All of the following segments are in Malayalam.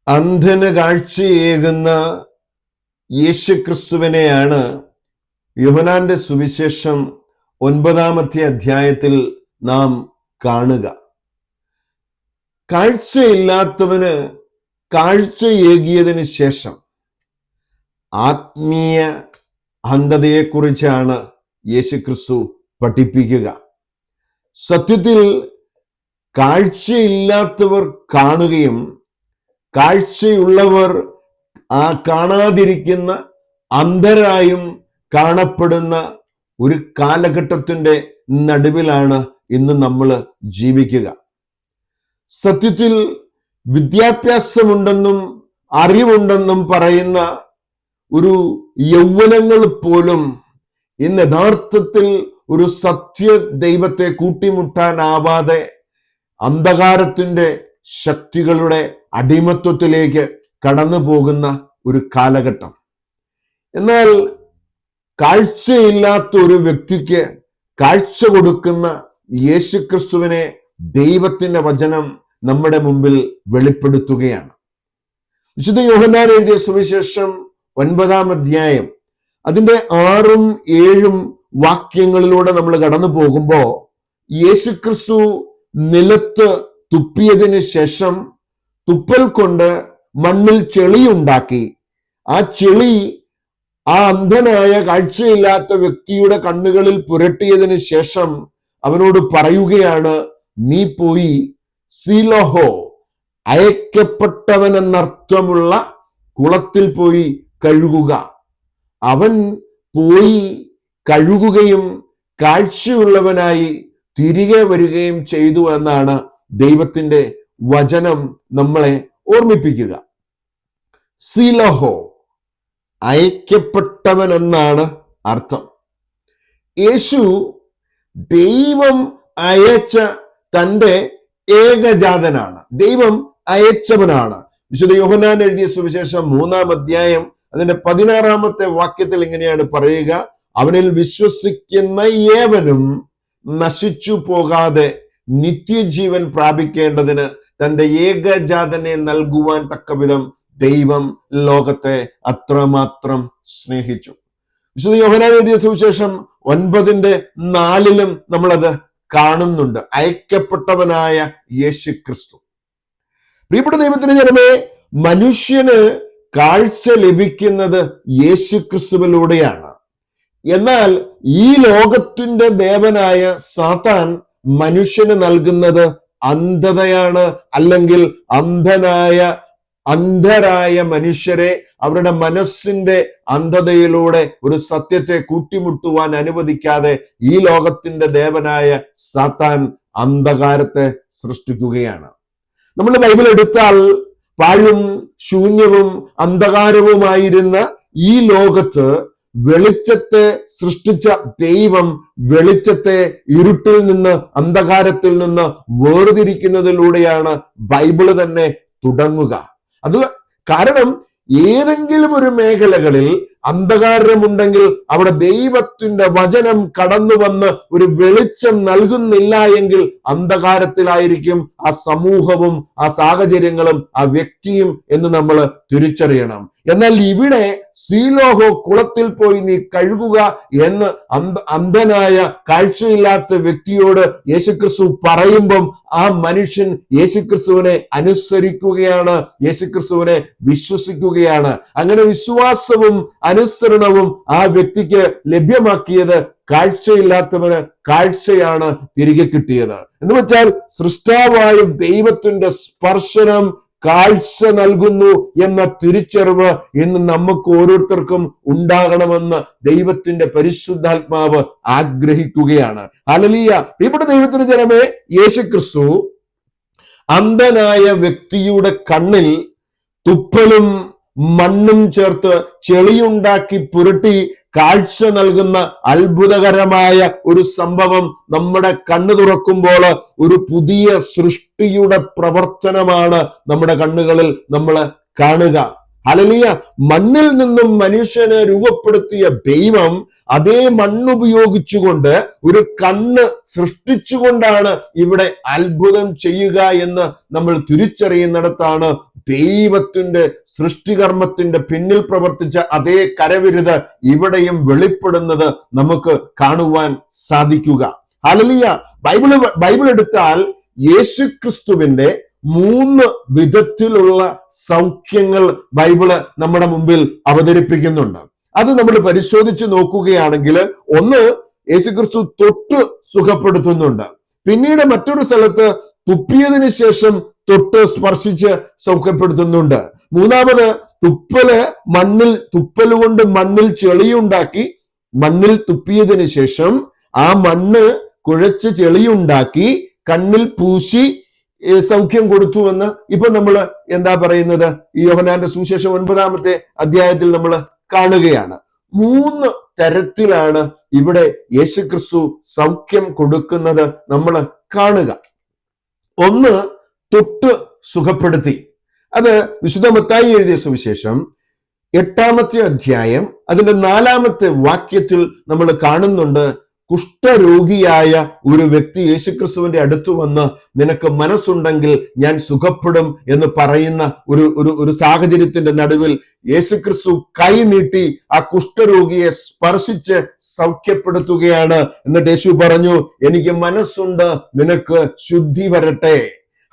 അന്ധന് കാഴ്ചയേകുന്ന യേശുക്രിസ്തുവിനെയാണ് യോഹന്നാന്റെ സുവിശേഷം 9-ാമത്തെ അധ്യായത്തിൽ നാം കാണുക. കാഴ്ചയില്ലാത്തവന് കാഴ്ചയേകിയതിന് ശേഷം ആത്മീയ അന്ധതയെക്കുറിച്ചാണ് യേശുക്രിസ്തു പഠിപ്പിക്കുക. സത്യത്തിൽ കാഴ്ചയില്ലാത്തവർ കാണുകയും കാഴ്ചയുള്ളവർ കാണാതിരിക്കുന്ന അന്ധരായും കാണപ്പെടുന്ന ഒരു കാലഘട്ടത്തിന്റെ നടുവിലാണ് ഇന്ന് നമ്മൾ ജീവിക്കുക. സത്യത്തിൽ വിദ്യാഭ്യാസമുണ്ടെന്നും അറിവുണ്ടെന്നും പറയുന്ന ഒരു യൗവനങ്ങൾ പോലും ഇന്ന് യഥാർത്ഥത്തിൽ ഒരു സത്യ ദൈവത്തെ കൂട്ടിമുട്ടാനാവാതെ അന്ധകാരത്തിന്റെ ശക്തികളുടെ അടിമത്വത്തിലേക്ക് കടന്നു പോകുന്ന ഒരു കാലഘട്ടം. എന്നാൽ കാഴ്ചയില്ലാത്ത ഒരു വ്യക്തിക്ക് കാഴ്ച കൊടുക്കുന്ന യേശുക്രിസ്തുവിനെ ദൈവത്തിന്റെ വചനം നമ്മുടെ മുമ്പിൽ വെളിപ്പെടുത്തുകയാണ്. വിശുദ്ധ യോഹന്നാൻ എഴുതിയ സുവിശേഷം 9-ാം അധ്യായം അതിന്റെ 6ഉം 7ഉം വാക്യങ്ങളിലൂടെ നമ്മൾ കടന്നു പോകുമ്പോൾ യേശുക്രിസ്തു നിലത്ത് തുപ്പിയതിന് ശേഷം തുപ്പൽ കൊണ്ട് മണ്ണിൽ ചെളിയുണ്ടാക്കി ആ ചെളി ആ അന്ധനായ കാഴ്ചയില്ലാത്ത വ്യക്തിയുടെ കണ്ണുകളിൽ പുരട്ടിയതിന് ശേഷം അവനോട് പറയുകയാണ്, നീ പോയി സിലോഹോ, അയക്കപ്പെട്ടവൻ എന്നർത്ഥമുള്ള കുളത്തിൽ പോയി കഴുകുക. അവൻ പോയി കഴുകുകയും കാഴ്ചയുള്ളവനായി തിരികെ വരികയും ചെയ്തു എന്നാണ് ദൈവത്തിന്റെ വചനം നമ്മളെ ഓർമ്മിപ്പിക്കുക. സിലോഹോ, അയക്കപ്പെട്ടവൻ എന്നാണ് അർത്ഥം. യേശു ദൈവം അയച്ച തൻ്റെ ഏകജാതനാണ്, ദൈവം അയച്ചവനാണ്. വിശുദ്ധ യോഹന്നാൻ എഴുതിയ സുവിശേഷം 3-ാം അധ്യായം അതിന്റെ 16-ാമത്തെ വാക്യത്തിൽ ഇങ്ങനെയാണ് പറയുക, അവനിൽ വിശ്വസിക്കുന്ന ഏവനും നശിച്ചു പോകാതെ നിത്യജീവൻ പ്രാപിക്കേണ്ടതിന് തന്റെ ഏകജാതനെ നൽകുവാൻ തക്കവിധം ദൈവം ലോകത്തെ അത്രമാത്രം സ്നേഹിച്ചു. വിശുദ്ധ യോഹന്നാൻ എഴുതിയ സുവിശേഷം 9:4 നമ്മളത് കാണുന്നുണ്ട്. അയക്കപ്പെട്ടവനായ യേശുക്രിസ്തു. പ്രിയപ്പെട്ട ദൈവത്തിന്റെ ജനമേ, മനുഷ്യന് കാഴ്ച ലഭിക്കുന്നത് യേശുക്രിസ്തുവിലൂടെയാണ്. എന്നാൽ ഈ ലോകത്തിന്റെ ദേവനായ സാത്താൻ മനുഷ്യന് നൽകുന്നത് അന്ധതയാണ്. അല്ലെങ്കിൽ അന്ധരായ മനുഷ്യരെ അവരുടെ മനസ്സിന്റെ അന്ധതയിലൂടെ ഒരു സത്യത്തെ കൂട്ടിമുട്ടുവാൻ അനുവദിക്കാതെ ഈ ലോകത്തിന്റെ ദേവനായ സാത്താൻ അന്ധകാരത്തെ സൃഷ്ടിക്കുകയാണ്. നമ്മൾ ബൈബിൾ എടുത്താൽ പാഴും ശൂന്യവും അന്ധകാരവുമായിരുന്ന ഈ ലോകത്ത് വെളിച്ചത്തെ സൃഷ്ടിച്ച ദൈവം വെളിച്ചത്തെ ഇരുട്ടിൽ നിന്ന് അന്ധകാരത്തിൽ നിന്ന് വേർതിരിക്കുന്നതിലൂടെയാണ് ബൈബിള് തന്നെ തുടങ്ങുക. അത് കാരണം ഏതെങ്കിലും ഒരു മേഖലകളിൽ അന്ധകാരമുണ്ടെങ്കിൽ അവിടെ ദൈവത്തിന്റെ വചനം കടന്നു വന്ന് ഒരു വെളിച്ചം നൽകുന്നില്ല എങ്കിൽ അന്ധകാരത്തിലായിരിക്കും ആ സമൂഹവും ആ സാഹചര്യങ്ങളും ആ വ്യക്തിയും എന്ന് നമ്മൾ തിരിച്ചറിയണം. എന്നാൽ ഇവിടെ സീലോഹോ, കുളത്തിൽ പോയി നീ കഴുകുക എന്ന് അന്ധനായ കാഴ്ചയില്ലാത്ത വ്യക്തിയോട് യേശുക്രിസ്തു പറയുമ്പം ആ മനുഷ്യൻ യേശുക്രിസ്തുവിനെ അനുസരിക്കുകയാണ്, യേശുക്രിസ്തുവിനെ വിശ്വസിക്കുകയാണ്. അങ്ങനെ വിശ്വാസവും അനുസരണവും ആ വ്യക്തിക്ക് ലഭ്യമാക്കിയത് കാഴ്ചയില്ലാത്തവന് കാഴ്ചയാണ് തിരികെ കിട്ടിയത്. എന്ന് വെച്ചാൽ സൃഷ്ടാവായ ദൈവത്തിന്റെ സ്പർശനം കാഴ്ച നൽകുന്നു എന്ന തിരിച്ചറിവ് ഇന്ന് നമുക്ക് ഓരോരുത്തർക്കും ഉണ്ടാകണമെന്ന് ദൈവത്തിന്റെ പരിശുദ്ധാത്മാവ് ആഗ്രഹിക്കുകയാണ്. ഹല്ലേലൂയ. ഇവിടെ ദൈവത്തിന്റെ ജനമേ, യേശുക്രിസ്തു അന്ധനായ വ്യക്തിയുടെ കണ്ണിൽ തുപ്പലും മണ്ണും ചേർത്ത് ചെളിയുണ്ടാക്കി പുരട്ടി കാഴ്ച നൽകുന്ന അത്ഭുതകരമായ ഒരു സംഭവം നമ്മുടെ കണ്ണു തുറക്കുമ്പോൾ ഒരു പുതിയ സൃഷ്ടിയുടെ പ്രവർത്തനമാണ് നമ്മുടെ കണ്ണുകളിൽ നമ്മൾ കാണുക. ഹല്ലേലൂയ. മണ്ണിൽ നിന്നും മനുഷ്യനെ രൂപപ്പെടുത്തിയ ദൈവം അതേ മണ്ണുപയോഗിച്ചുകൊണ്ട് ഒരു കണ്ണ് സൃഷ്ടിച്ചുകൊണ്ടാണ് ഇവിടെ അത്ഭുതം ചെയ്യുക എന്ന് നമ്മൾ തിരിച്ചറിയുന്നിടത്താണ് ദൈവത്തിന്റെ സൃഷ്ടികർമ്മത്തിന്റെ പിന്നിൽ പ്രവർത്തിച്ച അതേ കരവിരുത് ഇവിടെയും വെളിപ്പെടുന്നത് നമുക്ക് കാണുവാൻ സാധിക്കുക. ഹല്ലേലൂയ. ബൈബിൾ എടുത്താൽ യേശുക്രിസ്തുവിന്റെ 3 വിധത്തിലുള്ള സൗഖ്യങ്ങൾ ബൈബിള് നമ്മുടെ മുമ്പിൽ അവതരിപ്പിക്കുന്നുണ്ട്. അത് നമ്മൾ പരിശോധിച്ച് നോക്കുകയാണെങ്കിൽ, ഒന്ന്, യേശുക്രിസ്തു തൊട്ട് സുഖപ്പെടുത്തുന്നുണ്ട്. പിന്നീട് മറ്റൊരു സ്ഥലത്ത് തുപ്പിയതിനു ശേഷം തൊട്ട് സ്പർശിച്ച് സൗഖ്യപ്പെടുത്തുന്നുണ്ട്. മൂന്നാമത് തുപ്പൽ കൊണ്ട് മണ്ണിൽ ചെളിയുണ്ടാക്കി മണ്ണിൽ തുപ്പിയതിനു ശേഷം ആ മണ്ണ് കുഴച്ച് ചെളിയുണ്ടാക്കി കണ്ണിൽ പൂശി സൗഖ്യം കൊടുത്തു എന്ന് ഇപ്പൊ നമ്മൾ എന്താ പറയുന്നത്, ഈ യോഹന്നാന്റെ സുവിശേഷം 9-ാമത്തെ അധ്യായത്തിൽ നമ്മൾ കാണുകയാണ്. 3 തരത്തിലാണ് ഇവിടെ യേശുക്രിസ്തു സൗഖ്യം കൊടുക്കുന്നത് നമ്മൾ കാണുക. ഒന്ന്, തൊട്ട് സുഖപ്പെടുത്തി. അത് വിശുദ്ധ മത്തായി എഴുതിയ സുവിശേഷം 8-ാമത്തെ അധ്യായം അതിന്റെ 4-ാമത്തെ വാക്യത്തിൽ നമ്മൾ കാണുന്നുണ്ട്. കുഷ്ഠരോഗിയായ ഒരു വ്യക്തി യേശുക്രിസ്തുവിന്റെ അടുത്ത് വന്ന്, നിനക്ക് മനസ്സുണ്ടെങ്കിൽ ഞാൻ സുഖപ്പെടും എന്ന് പറയുന്ന ഒരു സാഹചര്യത്തിന്റെ നടുവിൽ യേശുക്രിസ്തു കൈ നീട്ടി ആ കുഷ്ഠരോഗിയെ സ്പർശിച്ച് സൗഖ്യപ്പെടുത്തുകയാണ്. എന്നിട്ട് യേശു പറഞ്ഞു, എനിക്ക് മനസ്സുണ്ട്, നിനക്ക് ശുദ്ധി വരട്ടെ.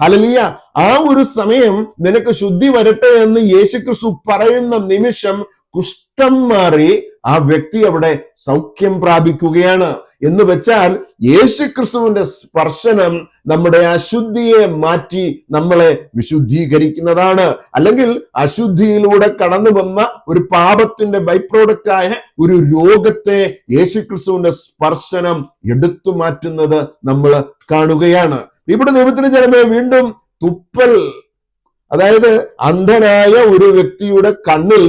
ഹല്ലേലൂയ. ആ ഒരു സമയം നിനക്ക് ശുദ്ധി വരട്ടെ എന്ന് യേശുക്രിസ്തു പറയുന്ന നിമിഷം കുഷ്ഠം മാറി ആ വ്യക്തി അവിടെ സൗഖ്യം പ്രാപിക്കുകയാണ്. എന്ന് വെച്ചാൽ യേശുക്രിസ്തുവിന്റെ സ്പർശനം നമ്മുടെ അശുദ്ധിയെ മാറ്റി നമ്മളെ വിശുദ്ധീകരിക്കുന്നതാണ്. അല്ലെങ്കിൽ അശുദ്ധിയിലൂടെ കടന്നു വന്ന ഒരു പാപത്തിന്റെ ബൈ പ്രോഡക്റ്റ് ആയ ഒരു രോഗത്തെ യേശുക്രിസ്തുവിന്റെ സ്പർശനം എടുത്തു മാറ്റുന്നത് നമ്മൾ കാണുകയാണ്. ഇവിടെ ദൈവത്തിന്റെ ജനമേ, വീണ്ടും തുപ്പൽ, അതായത് അന്ധനായ ഒരു വ്യക്തിയുടെ കണ്ണിൽ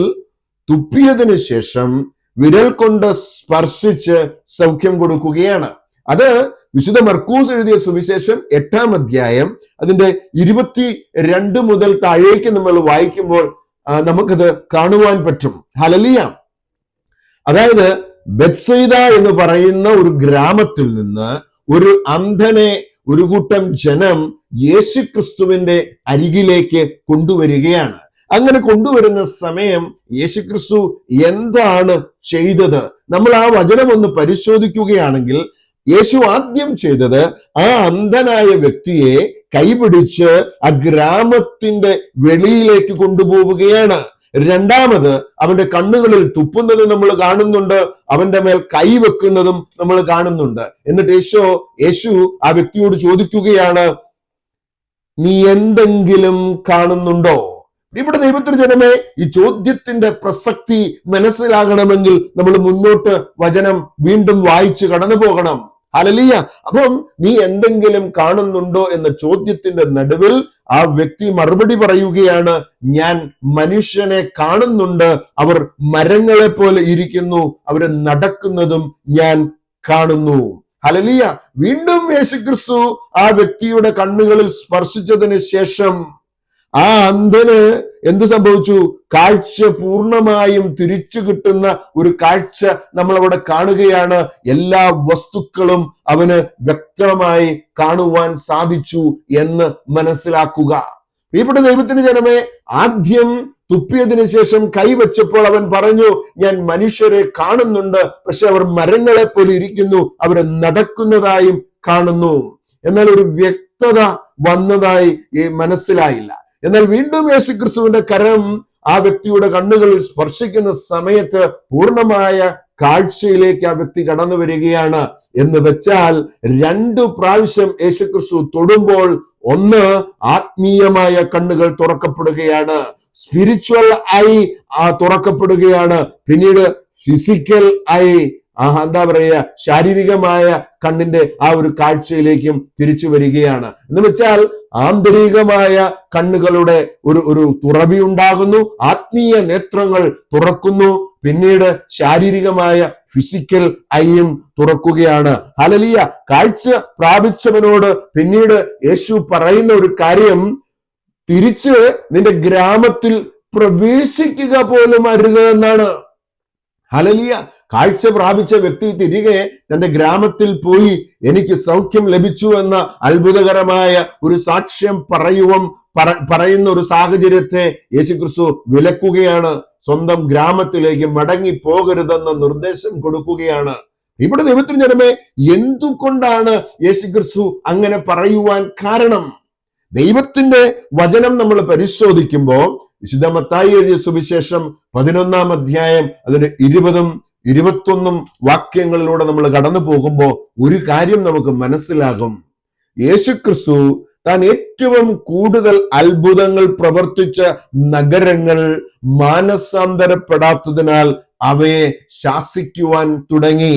തുപ്പിയതിനു ശേഷം വിരൽ കൊണ്ട് സ്പർശിച്ച് സൗഖ്യം കൊടുക്കുകയാണ്. അത് വിശുദ്ധ മർക്കോസ് എഴുതിയ സുവിശേഷം 8-ാം അധ്യായം അതിന്റെ 22 മുതൽ താഴേക്ക് നമ്മൾ വായിക്കുമ്പോൾ നമുക്കത് കാണുവാൻ പറ്റും. ഹല്ലേലൂയ. അതായത് ബെത്സയിദ എന്ന് പറയുന്ന ഒരു ഗ്രാമത്തിൽ നിന്ന് ഒരു അന്ധനെ ഒരു കൂട്ടം ജനം യേശുക്രിസ്തുവിന്റെ അരികിലേക്ക് കൊണ്ടുവരികയാണ്. അങ്ങനെ കൊണ്ടുവരുന്ന സമയം യേശുക്രിസ്തു എന്താണ് ചെയ്തത്? നമ്മൾ ആ വചനം ഒന്ന് പരിശോധിക്കുകയാണെങ്കിൽ, യേശു ആദ്യം ചെയ്തത് ആ അന്ധനായ വ്യക്തിയെ കൈപിടിച്ച് ആ ഗ്രാമത്തിന്റെ വെളിയിലേക്ക് കൊണ്ടുപോവുകയാണ്. രണ്ടാമത് അവന്റെ കണ്ണുകളിൽ തുപ്പുന്നത് നമ്മൾ കാണുന്നുണ്ട്, അവന്റെ മേൽ കൈവെക്കുന്നതും നമ്മൾ കാണുന്നുണ്ട്. എന്നിട്ട് യേശു ആ വ്യക്തിയോട് ചോദിക്കുകയാണ്, നീ എന്തെങ്കിലും കാണുന്നുണ്ടോ? ഇവിടെ ദൈവത്തിന്റെ ജനമേ, ഈ ചോദ്യത്തിന്റെ പ്രസക്തി മനസ്സിലാകണമെങ്കിൽ നമ്മൾ മുന്നോട്ട് വചനം വീണ്ടും വായിച്ച് കടന്നു പോകണം. ഹല്ലേലൂയ. അപ്പം നീ എന്തെങ്കിലും കാണുന്നുണ്ടോ എന്ന ചോദ്യത്തിന്റെ നടുവിൽ ആ വ്യക്തി മറുപടി പറയുകയാണ്, ഞാൻ മനുഷ്യനെ കാണുന്നുണ്ട്, അവർ മരങ്ങളെ പോലെ ഇരിക്കുന്നു, അവര് നടക്കുന്നതും ഞാൻ കാണുന്നു. ഹല്ലേലൂയ. വീണ്ടും യേശുക്രിസ്തു ആ വ്യക്തിയുടെ കണ്ണുകളിൽ സ്പർശിച്ചതിന് ശേഷം ആ അന്ധന് എന്ത് സംഭവിച്ചു? കാഴ്ച പൂർണ്ണമായും തിരിച്ചു കിട്ടുന്ന ഒരു കാഴ്ച നമ്മൾ അവിടെ കാണുകയാണ്. എല്ലാ വസ്തുക്കളും അവന് വ്യക്തമായി കാണുവാൻ സാധിച്ചു എന്ന് മനസ്സിലാക്കുക. പ്രിയപ്പെട്ട ദൈവത്തിന്റെ ജനമേ, ആദ്യം തുപ്പിയതിനു ശേഷം കൈവച്ചപ്പോൾ അവൻ പറഞ്ഞു, ഞാൻ മനുഷ്യരെ കാണുന്നുണ്ട്, പക്ഷെ അവർ മരങ്ങളെ പോലെ ഇരിക്കുന്നു, അവർ നടക്കുന്നതായും കാണുന്നു. എന്നാൽ ഒരു വ്യക്തത വന്നതായി മനസ്സിലായില്ല. എന്നാൽ വീണ്ടും യേശുക്രിസ്തുവിന്റെ കരം ആ വ്യക്തിയുടെ കണ്ണുകളിൽ സ്പർശിക്കുന്ന സമയത്ത് പൂർണ്ണമായ കാഴ്ചയിലേക്ക് ആ വ്യക്തി കടന്നു വരികയാണ്. എന്ന് വെച്ചാൽ 2 പ്രാവശ്യം യേശുക്രിസ്തു തൊടുമ്പോൾ, ഒന്ന്, ആത്മീയമായ കണ്ണുകൾ തുറക്കപ്പെടുകയാണ്, സ്പിരിച്വൽ ഐ തുറക്കപ്പെടുകയാണ്. പിന്നീട് ഫിസിക്കൽ ഐ, എന്താ പറയുക, ശാരീരികമായ കണ്ണിന്റെ ആ ഒരു കാഴ്ചയിലേക്കും തിരിച്ചു വരികയാണ്. എന്ന് വെച്ചാൽ ആന്തരികമായ കണ്ണുകളുടെ ഒരു തുറവി ഉണ്ടാകുന്നു, ആത്മീയ നേത്രങ്ങൾ തുറക്കുന്നു, പിന്നീട് ശാരീരികമായ ഫിസിക്കൽ ഐയും തുറക്കുകയാണ്. ഹല്ലേലൂയ. കാഴ്ച പ്രാപിച്ചവനോട് പിന്നീട് യേശു പറയുന്ന ഒരു കാര്യം, തിരിച്ച് നിന്റെ ഗ്രാമത്തിൽ പ്രവേശിക്കുക പോലും അരുത് എന്നാണ്. ഹല്ലേലൂയ. കാഴ്ച പ്രാപിച്ച വ്യക്തി തിരികെ തന്റെ ഗ്രാമത്തിൽ പോയി എനിക്ക് സൗഖ്യം ലഭിച്ചു എന്ന അത്ഭുതകരമായ ഒരു സാക്ഷ്യം പറയുന്ന ഒരു സാഹചര്യത്തെ യേശുക്രിസ്തു വിലക്കുകയാണ്. സ്വന്തം ഗ്രാമത്തിലേക്ക് മടങ്ങി പോകരുതെന്ന നിർദ്ദേശം കൊടുക്കുകയാണ്. ഇവിടെ ദൈവത്തിന് ജനമേ, എന്തുകൊണ്ടാണ് യേശുക്രിസ്തു അങ്ങനെ പറയുവാൻ കാരണം? ദൈവത്തിന്റെ വചനം നമ്മൾ പരിശോധിക്കുമ്പോൾ വിശുദ്ധ മത്തായി എഴുതിയ സുവിശേഷം 11-ാം അധ്യായം അതിന്റെ 20-ഉം 21-ഉം വാക്യങ്ങളിലൂടെ നമ്മൾ കടന്നു പോകുമ്പോൾ ഒരു കാര്യം നമുക്ക് മനസ്സിലാകും. യേശുക്രിസ്തു താൻ ഏറ്റവും കൂടുതൽ അത്ഭുതങ്ങൾ പ്രവർത്തിച്ച നഗരങ്ങൾ മാനസാന്തരപ്പെടാത്തതിനാൽ അവയെ ശാസിക്കുവാൻ തുടങ്ങി.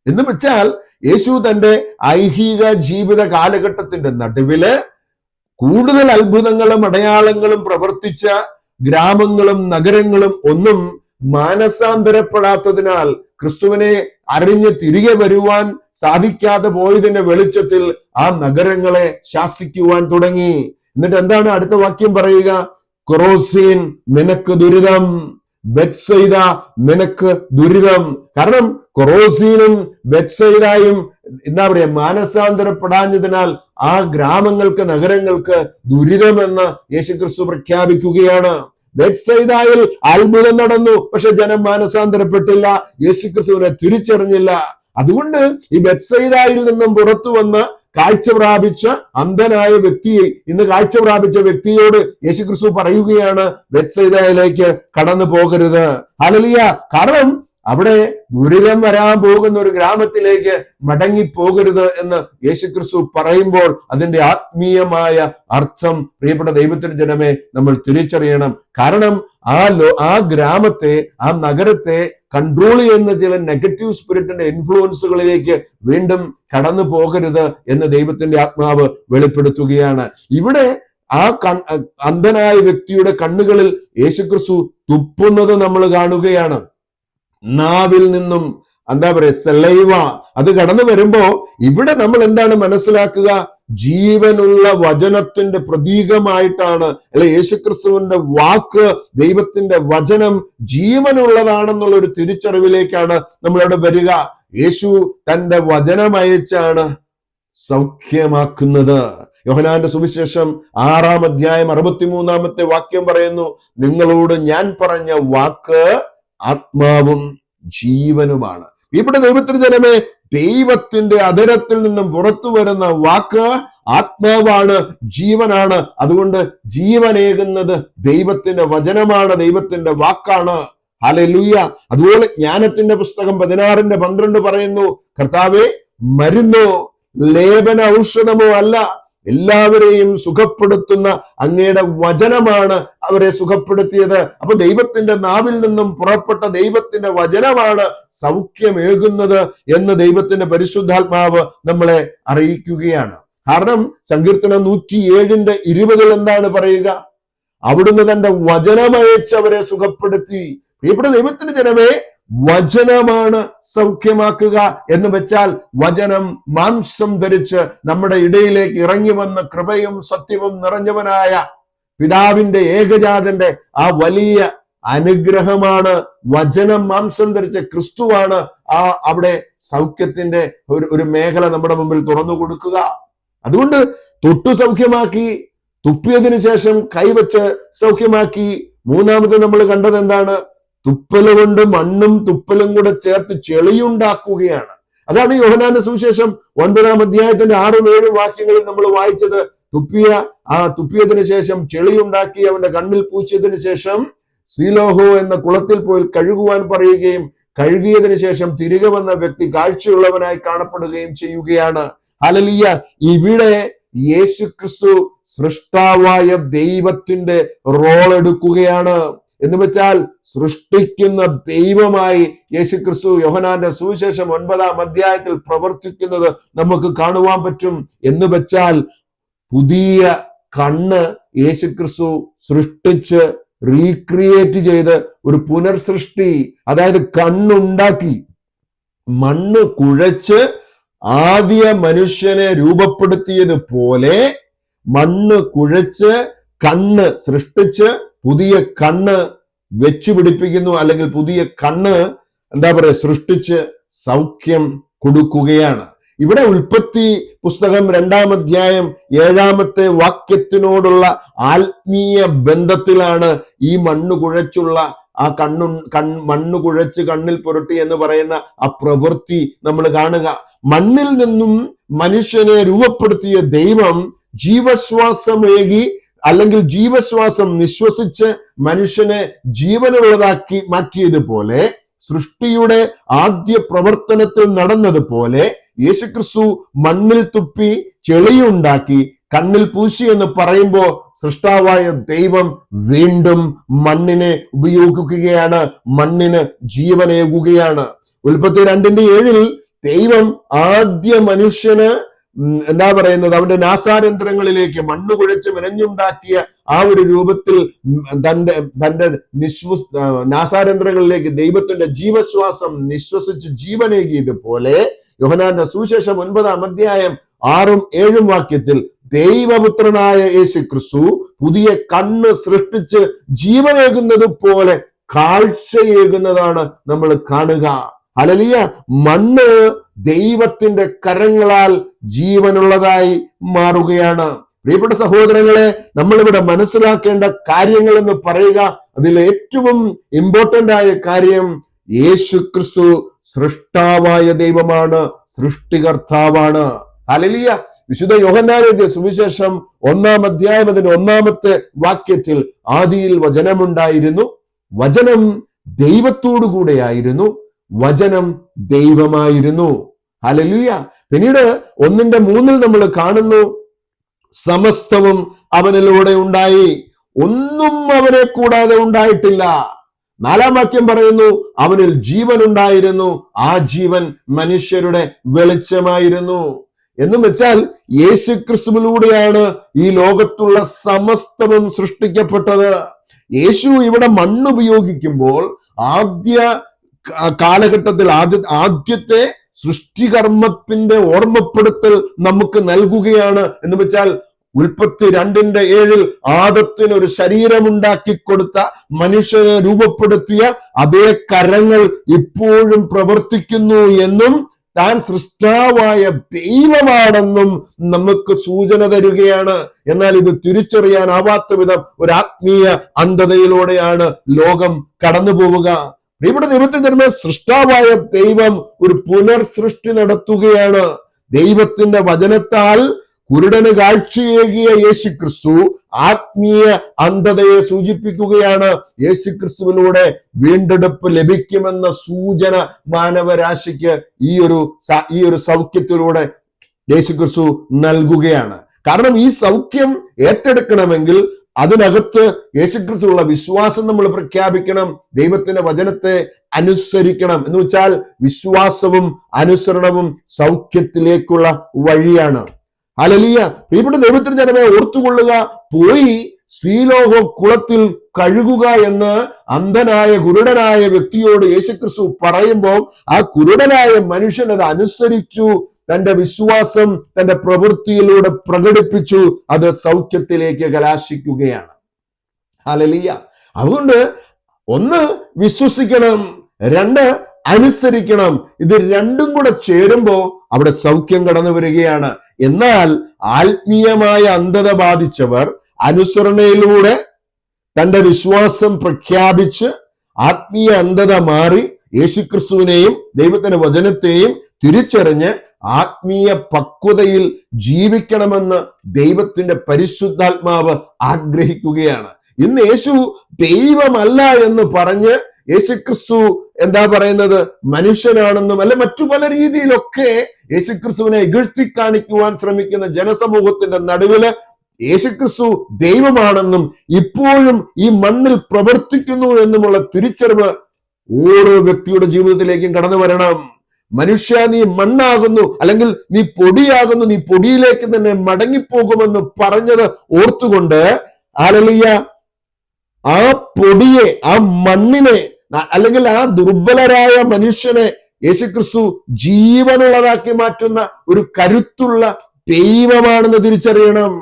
എന്ന് വെച്ചാൽ യേശു തന്റെ ഐഹിക ജീവിത കാലഘട്ടത്തിന്റെ നടുവില് കൂടുതൽ അത്ഭുതങ്ങളും അടയാളങ്ങളും പ്രവർത്തിച്ച ഗ്രാമങ്ങളും നഗരങ്ങളും ഒന്നും മാനസാന്തരപ്പെടാത്തതിനാൽ ക്രിസ്തുവിനെ അറിഞ്ഞ് തിരികെ വരുവാൻ സാധിക്കാതെ പോയതിന്റെ വെളിച്ചത്തിൽ ആ നഗരങ്ങളെ ശാസിക്കുവാൻ തുടങ്ങി. എന്നിട്ട് എന്താണ് അടുത്ത വാക്യം പറയുക? കൊറോസീൻ നിനക്ക് ദുരിതം, ബെത്സയിദ നിനക്ക് ദുരിതം. കാരണം കൊറോസീനും ബെത്സയിദയും എന്താ പറയാ, മാനസാന്തരപ്പെടാഞ്ഞതിനാൽ ആ ഗ്രാമങ്ങൾക്ക് നഗരങ്ങൾക്ക് ദുരിതമെന്ന് യേശുക്രിസ്തു പ്രഖ്യാപിക്കുകയാണ്. ബെത്സയിദയിൽ അത്ഭുതം നടന്നു, പക്ഷെ ജനം മാനസാന്തരപ്പെട്ടില്ല, യേശുക്രിസ്തുവിനെ തിരിച്ചറിഞ്ഞില്ല. അതുകൊണ്ട് ഈ ബെത്സയിദയിൽ നിന്നും പുറത്തു വന്ന് കാഴ്ച പ്രാപിച്ച അന്ധനായ വ്യക്തിയെ, ഇന്ന് കാഴ്ച പ്രാപിച്ച വ്യക്തിയോട് യേശുക്രിസ്തു പറയുകയാണ്, ബെത്സയിദയിലേക്ക് കടന്നു പോകരുത്. ഹല്ലേലൂയ. കാരണം അവിടെ ദുരിതം വരാൻ പോകുന്ന ഒരു ഗ്രാമത്തിലേക്ക് മടങ്ങി പോകരുത് എന്ന് യേശുക്രിസ്തു പറയുമ്പോൾ അതിന്റെ ആത്മീയമായ അർത്ഥം പ്രിയപ്പെട്ട ദൈവത്തിന്റെ ജനമേ നമ്മൾ തിരിച്ചറിയണം. കാരണം ആ ഗ്രാമത്തെ, ആ നഗരത്തെ കൺട്രോൾ ചെയ്യുന്ന ചില നെഗറ്റീവ് സ്പിരിറ്റിന്റെ ഇൻഫ്ലുവൻസുകളിലേക്ക് വീണ്ടും കടന്നു പോകരുത് എന്ന് ദൈവത്തിന്റെ ആത്മാവ് വെളിപ്പെടുത്തുകയാണ്. ഇവിടെ ആ അന്ധനായ വ്യക്തിയുടെ കണ്ണുകളിൽ യേശുക്രിസ്തു തുപ്പുന്നത് നമ്മൾ കാണുകയാണ്. നാവിൽ നിന്നും എന്താ പറയാ, സലൈവ അത് കടന്നു വരുമ്പോ ഇവിടെ നമ്മൾ എന്താണ് മനസ്സിലാക്കുക? ജീവനുള്ള വചനത്തിന്റെ പ്രതീകമായിട്ടാണ്, അല്ലെ, യേശുക്രിസ്തുവിന്റെ വാക്ക്, ദൈവത്തിന്റെ വചനം ജീവനുള്ളതാണെന്നുള്ള ഒരു തിരിച്ചറിവിലേക്കാണ് നമ്മളിവിടെ വരിക. യേശു തന്റെ വചനം അയച്ചാണ് സൗഖ്യമാക്കുന്നത്. യോഹന്നാന്റെ സുവിശേഷം 6-ാം അധ്യായം 63-ാമത്തെ വാക്യം പറയുന്നു, നിങ്ങളോട് ഞാൻ പറഞ്ഞ വാക്ക് ആത്മാവും ജീവനുമാണ്. ഇവിടെ ദൈവത്തിന്റെ ജനമേ, ദൈവത്തിന്റെ അധരത്തിൽ നിന്നും പുറത്തു വരുന്ന വാക്ക് ആത്മാവാണ്, ജീവനാണ്. അതുകൊണ്ട് ജീവനേകുന്നത് ദൈവത്തിന്റെ വചനമാണ്, ദൈവത്തിന്റെ വാക്കാണ്. ഹല്ലേലൂയ. അതുപോലെ ജ്ഞാനത്തിന്റെ പുസ്തകം 16:12 പറയുന്നു, കർത്താവേ, മരുന്നോ ലേപന ഔഷധമോ അല്ല, എല്ലാവരെയും സുഖപ്പെടുത്തുന്ന അങ്ങയുടെ വചനമാണ് അവരെ സുഖപ്പെടുത്തിയത്. അപ്പൊ ദൈവത്തിന്റെ നാവിൽ നിന്നും പുറപ്പെട്ട ദൈവത്തിന്റെ വചനമാണ് സൗഖ്യമേകുന്നത് എന്ന് ദൈവത്തിന്റെ പരിശുദ്ധാത്മാവ് നമ്മളെ അറിയിക്കുകയാണ്. കാരണം സങ്കീർത്തനം 107:20 എന്താണ് പറയുക? അവിടുന്ന് തന്റെ വചനമയച്ചവരെ സുഖപ്പെടുത്തി. പ്രിയപ്പെട്ട ദൈവത്തിന്റെ ജനമേ, വചനമാണ് സൗഖ്യമാക്കുക എന്ന് വെച്ചാൽ വചനം മാംസം ധരിച്ച് നമ്മുടെ ഇടയിലേക്ക് ഇറങ്ങി വന്ന കൃപയും സത്യവും നിറഞ്ഞവനായ പിതാവിന്റെ ഏകജാതന്റെ ആ വലിയ അനുഗ്രഹമാണ്. വചനം മാംസം ധരിച്ച ക്രിസ്തുവാണ് അവിടെ സൗഖ്യത്തിന്റെ ഒരു മേഖല നമ്മുടെ മുമ്പിൽ തുറന്നു കൊടുക്കുക. അതുകൊണ്ട് തൊട്ടു സൗഖ്യമാക്കി, തുപ്പിയതിനു ശേഷം കൈവച്ച് സൗഖ്യമാക്കി. മൂന്നാമത് നമ്മൾ കണ്ടത് എന്താണ്? തുപ്പല് കൊണ്ട് മണ്ണും തുപ്പലും കൂടെ ചേർത്ത് ചെളിയുണ്ടാക്കുകയാണ്. അതാണ് യോഹന്നാന്റെ സുവിശേഷം 9-ാം അധ്യായത്തിന്റെ 6-7 വാക്യങ്ങളിൽ നമ്മൾ വായിച്ചത്. തുപ്പിയതിനു ശേഷം ചെളിയുണ്ടാക്കി അവന്റെ കണ്ണിൽ പൂശിയതിനു ശേഷം സീലോഹോ എന്ന കുളത്തിൽ പോയി കഴുകുവാൻ പറയുകയും കഴുകിയതിനു ശേഷം തിരികെ വന്ന വ്യക്തി കാഴ്ചയുള്ളവനായി കാണപ്പെടുകയും ചെയ്യുകയാണ്. ഹല്ലേലൂയ. ഇവിടെ യേശുക്രിസ്തു സൃഷ്ടാവായ ദൈവത്തിന്റെ റോൾ എടുക്കുകയാണ്. എന്ന് വെച്ചാൽ സൃഷ്ടിക്കുന്ന ദൈവമായി യേശുക്രിസ്തു യോഹന്നാന്റെ സുവിശേഷം 9-ാം അധ്യായത്തിൽ പ്രവർത്തിക്കുന്നത് നമുക്ക് കാണുവാൻ പറ്റും. എന്ന് വെച്ചാൽ പുതിയ കണ്ണ് യേശുക്രിസ്തു സൃഷ്ടിച്ച് റീക്രിയേറ്റ് ചെയ്ത് ഒരു പുനർസൃഷ്ടി, അതായത് കണ്ണുണ്ടാക്കി മണ്ണ് കുഴച്ച് ആദ്യ മനുഷ്യനെ രൂപപ്പെടുത്തിയതുപോലെ മണ്ണ് കുഴച്ച് കണ്ണ് സൃഷ്ടിച്ച് പുതിയ കണ്ണ് വെച്ചു പിടിപ്പിക്കുന്നു, അല്ലെങ്കിൽ പുതിയ കണ്ണ് എന്താ പറയുക സൃഷ്ടിച്ച് സൗഖ്യം കൊടുക്കുകയാണ്. ഇവിടെ ഉൽപ്പത്തി പുസ്തകം 2-ാം അധ്യായം 7-ാമത്തെ വാക്യത്തിനോടുള്ള ആത്മീയ ബന്ധത്തിലാണ് ഈ മണ്ണ് കുഴച്ചുള്ള ആ മണ്ണ് കുഴച്ച് കണ്ണിൽ പുരട്ടി എന്ന് പറയുന്ന ആ പ്രവൃത്തി നമ്മൾ കാണുക. മണ്ണിൽ നിന്നും മനുഷ്യനെ രൂപപ്പെടുത്തിയ ദൈവം ജീവശ്വാസമേകി, അല്ലെങ്കിൽ ജീവശ്വാസം നിശ്വസിച്ച് മനുഷ്യനെ ജീവനുള്ളതാക്കി മാറ്റിയതുപോലെ, സൃഷ്ടിയുടെ ആദ്യ പ്രവർത്തനത്തിൽ നടന്നതുപോലെ യേശുക്രിസ്തു മണ്ണിൽ തുപ്പി ചെളിയുണ്ടാക്കി കണ്ണിൽ പൂശി എന്ന് പറയുമ്പോ സൃഷ്ടാവായ ദൈവം വീണ്ടും മണ്ണിനെ ഉപയോഗിക്കുകയാണ്, മണ്ണിന് ജീവനേകുകയാണ്. ഉൽപ്പത്തി 2:7 ദൈവം ആദ്യ മനുഷ്യന് എന്താ പറയുന്നത്, അവന്റെ നാസാരന്ധ്രങ്ങളിലേക്ക് മണ്ണ് കുഴച്ച് മെനഞ്ഞുണ്ടാക്കിയ ആ ഒരു രൂപത്തിൽ തന്റെ നാസാരന്ധ്രങ്ങളിലേക്ക് ദൈവത്തിന്റെ ജീവശ്വാസം നിശ്വസിച്ച് ജീവനേകിയതുപോലെ യോഹന്നാന്റെ സുവിശേഷം 9-ാം അധ്യായം 6-7 വാക്യത്തിൽ ദൈവപുത്രനായ യേശുക്രിസ്തു പുതിയ കണ്ണ് സൃഷ്ടിച്ച് ജീവനേകുന്നത് പോലെ കാഴ്ചയേകുന്നതാണ് നമ്മൾ കാണുക. ഹല്ലേലൂയ. മണ്ണ് ദൈവത്തിന്റെ കരങ്ങളാൽ ജീവനുള്ളതായി മാറുകയാണ്. പ്രിയപ്പെട്ട സഹോദരങ്ങളെ, നമ്മളിവിടെ മനസ്സിലാക്കേണ്ട കാര്യങ്ങൾ എന്ന് പറയുക, അതിൽ ഏറ്റവും ഇമ്പോർട്ടന്റ് ആയ കാര്യം യേശുക്രിസ്തു സൃഷ്ടാവായ ദൈവമാണ്, സൃഷ്ടികർത്താവാണ്. ഹല്ലേലൂയ. വിശുദ്ധ യോഹന്നാൻ എഴുതിയ സുവിശേഷം 1-ാം അധ്യായം 1-ാമത്തെ വാക്യത്തിൽ ആദിയിൽ വചനമുണ്ടായിരുന്നു, വചനം ദൈവത്തോടു കൂടെയായിരുന്നു, വചനം ദൈവമായിരുന്നു. ഹല്ലേലൂയ. പിന്നീട് 1:3 നമ്മൾ കാണുന്നു, സമസ്തവും അവനിലൂടെ ഉണ്ടായി, ഒന്നും അവനെ കൂടാതെ ഉണ്ടായിട്ടില്ല. 4-ാം വാക്യം പറയുന്നു, അവനിൽ ജീവൻ ഉണ്ടായിരുന്നു, ആ ജീവൻ മനുഷ്യരുടെ വെളിച്ചമായിരുന്നു. എന്നും വെച്ചാൽ യേശുക്രിസ്തുവിലൂടെയാണ് ഈ ലോകത്തുള്ള സമസ്തവും സൃഷ്ടിക്കപ്പെട്ടത്. യേശു ഇവിടെ മണ്ണ് ഉപയോഗിക്കുമ്പോൾ ആദ്യ കാലഘട്ടത്തിൽ ആദ്യത്തെ സൃഷ്ടികർമ്മത്തിന്റെ ഓർമ്മപ്പെടുത്തൽ നമുക്ക് നൽകുകയാണ്. എന്ന് വെച്ചാൽ ഉൽപ്പത്തി 2:7 ആദത്തിന് ഒരു ശരീരമുണ്ടാക്കി കൊടുത്ത, മനുഷ്യനെ രൂപപ്പെടുത്തിയ അതേ കരങ്ങൾ ഇപ്പോഴും പ്രവർത്തിക്കുന്നു എന്നും താൻ സൃഷ്ടാവായ ദൈവമാണെന്നും നമുക്ക് സൂചന തരികയാണ്. എന്നാൽ ഇത് തിരിച്ചറിയാനാവാത്ത വിധം ഒരു ആത്മീയ അന്ധതയിലൂടെയാണ് ലോകം കടന്നു പോവുക. ഇവിടെ ദൈവത്തിന്റെ സൃഷ്ടാവായ ദൈവം ഒരു പുനർസൃഷ്ടി നടത്തുകയാണ്. ദൈവത്തിന്റെ വചനത്താൽ കുരുടന് കാഴ്ചയേകിയ യേശുക്രിസ്തു ആത്മീയ അന്ധതയെ സൂചിപ്പിക്കുകയാണ്. യേശുക്രിസ്തുവിലൂടെ വീണ്ടെടുപ്പ് ലഭിക്കുമെന്ന സൂചന മാനവരാശിക്ക് ഈ ഒരു സൗഖ്യത്തിലൂടെ യേശുക്രിസ്തു നൽകുകയാണ്. കാരണം ഈ സൗഖ്യം ഏറ്റെടുക്കണമെങ്കിൽ അതിനകത്ത് യേശുക്രിസ്തുവുള്ള വിശ്വാസം നമ്മൾ പ്രഖ്യാപിക്കണം, ദൈവത്തിന്റെ വചനത്തെ അനുസരിക്കണം. എന്ന് വെച്ചാൽ വിശ്വാസവും അനുസരണവും സൗഖ്യത്തിലേക്കുള്ള വഴിയാണ്. ഹല്ലേലൂയ. ഇവിടെ ദൈവത്തിന്റെ ജനമേ ഓർത്തുകൊള്ളുക, പോയി സീലോഹോ കുളത്തിൽ കഴുകുക എന്ന് അന്ധനായ കുരുടനായ വ്യക്തിയോട് യേശുക്രിസ്തു പറയുമ്പോൾ ആ കുരുടനായ മനുഷ്യൻ അത് അനുസരിച്ചു, തന്റെ വിശ്വാസം തന്റെ പ്രവൃത്തിയിലൂടെ പ്രകടിപ്പിച്ചു, അത് സൗഖ്യത്തിലേക്ക് കലാശിക്കുകയാണ്. ഹല്ലേലൂയ. അതുകൊണ്ട് 1 വിശ്വസിക്കണം, 2 അനുസരിക്കണം. ഇത് രണ്ടും കൂടെ ചേരുമ്പോ അവിടെ സൗഖ്യം കടന്നു വരികയാണ്. എന്നാൽ ആത്മീയമായ അന്ധത ബാധിച്ചവർ അനുസരണയിലൂടെ തന്റെ വിശ്വാസം പ്രഖ്യാപിച്ച് ആത്മീയ അന്ധത മാറി യേശുക്രിസ്തുവിനെയും ദൈവത്തിന്റെ വചനത്തെയും തിരിച്ചറിഞ്ഞ് ആത്മീയ പക്വതയിൽ ജീവിക്കണമെന്ന് ദൈവത്തിന്റെ പരിശുദ്ധാത്മാവ് ആഗ്രഹിക്കുകയാണ്. ഇന്ന് യേശു ദൈവമല്ല എന്ന് പറഞ്ഞ് യേശുക്രിസ്തു എന്താ പറയുന്നത്, മനുഷ്യനാണെന്നും അല്ലെ മറ്റു പല രീതിയിലൊക്കെ യേശുക്രിസ്തുവിനെ ഇകഴ്ത്തി കാണിക്കുവാൻ ശ്രമിക്കുന്ന ജനസമൂഹത്തിന്റെ നടുവില് യേശുക്രിസ്തു ദൈവമാണെന്നും ഇപ്പോഴും ഈ മണ്ണിൽ പ്രവർത്തിക്കുന്നു എന്നുമുള്ള തിരിച്ചറിവ് ഓരോ വ്യക്തിയുടെ ജീവിതത്തിലേക്കും കടന്നു വരണം. മനുഷ്യ, നീ മണ്ണാകുന്നു, അല്ലെങ്കിൽ നീ പൊടിയാകുന്നു, നീ പൊടിയിലേക്ക് തന്നെ മടങ്ങിപ്പോകുമെന്ന് പറഞ്ഞത് ഓർത്തുകൊണ്ട് ഹല്ലേലൂയ, ആ പൊടിയെ, ആ മണ്ണിനെ, അല്ലെങ്കിൽ ആ ദുർബലരായ മനുഷ്യനെ യേശുക്രിസ്തു ജീവനുള്ളതാക്കി മാറ്റുന്ന ഒരു കരുത്തുള്ള ദൈവമാണെന്ന് തിരിച്ചറിയണം.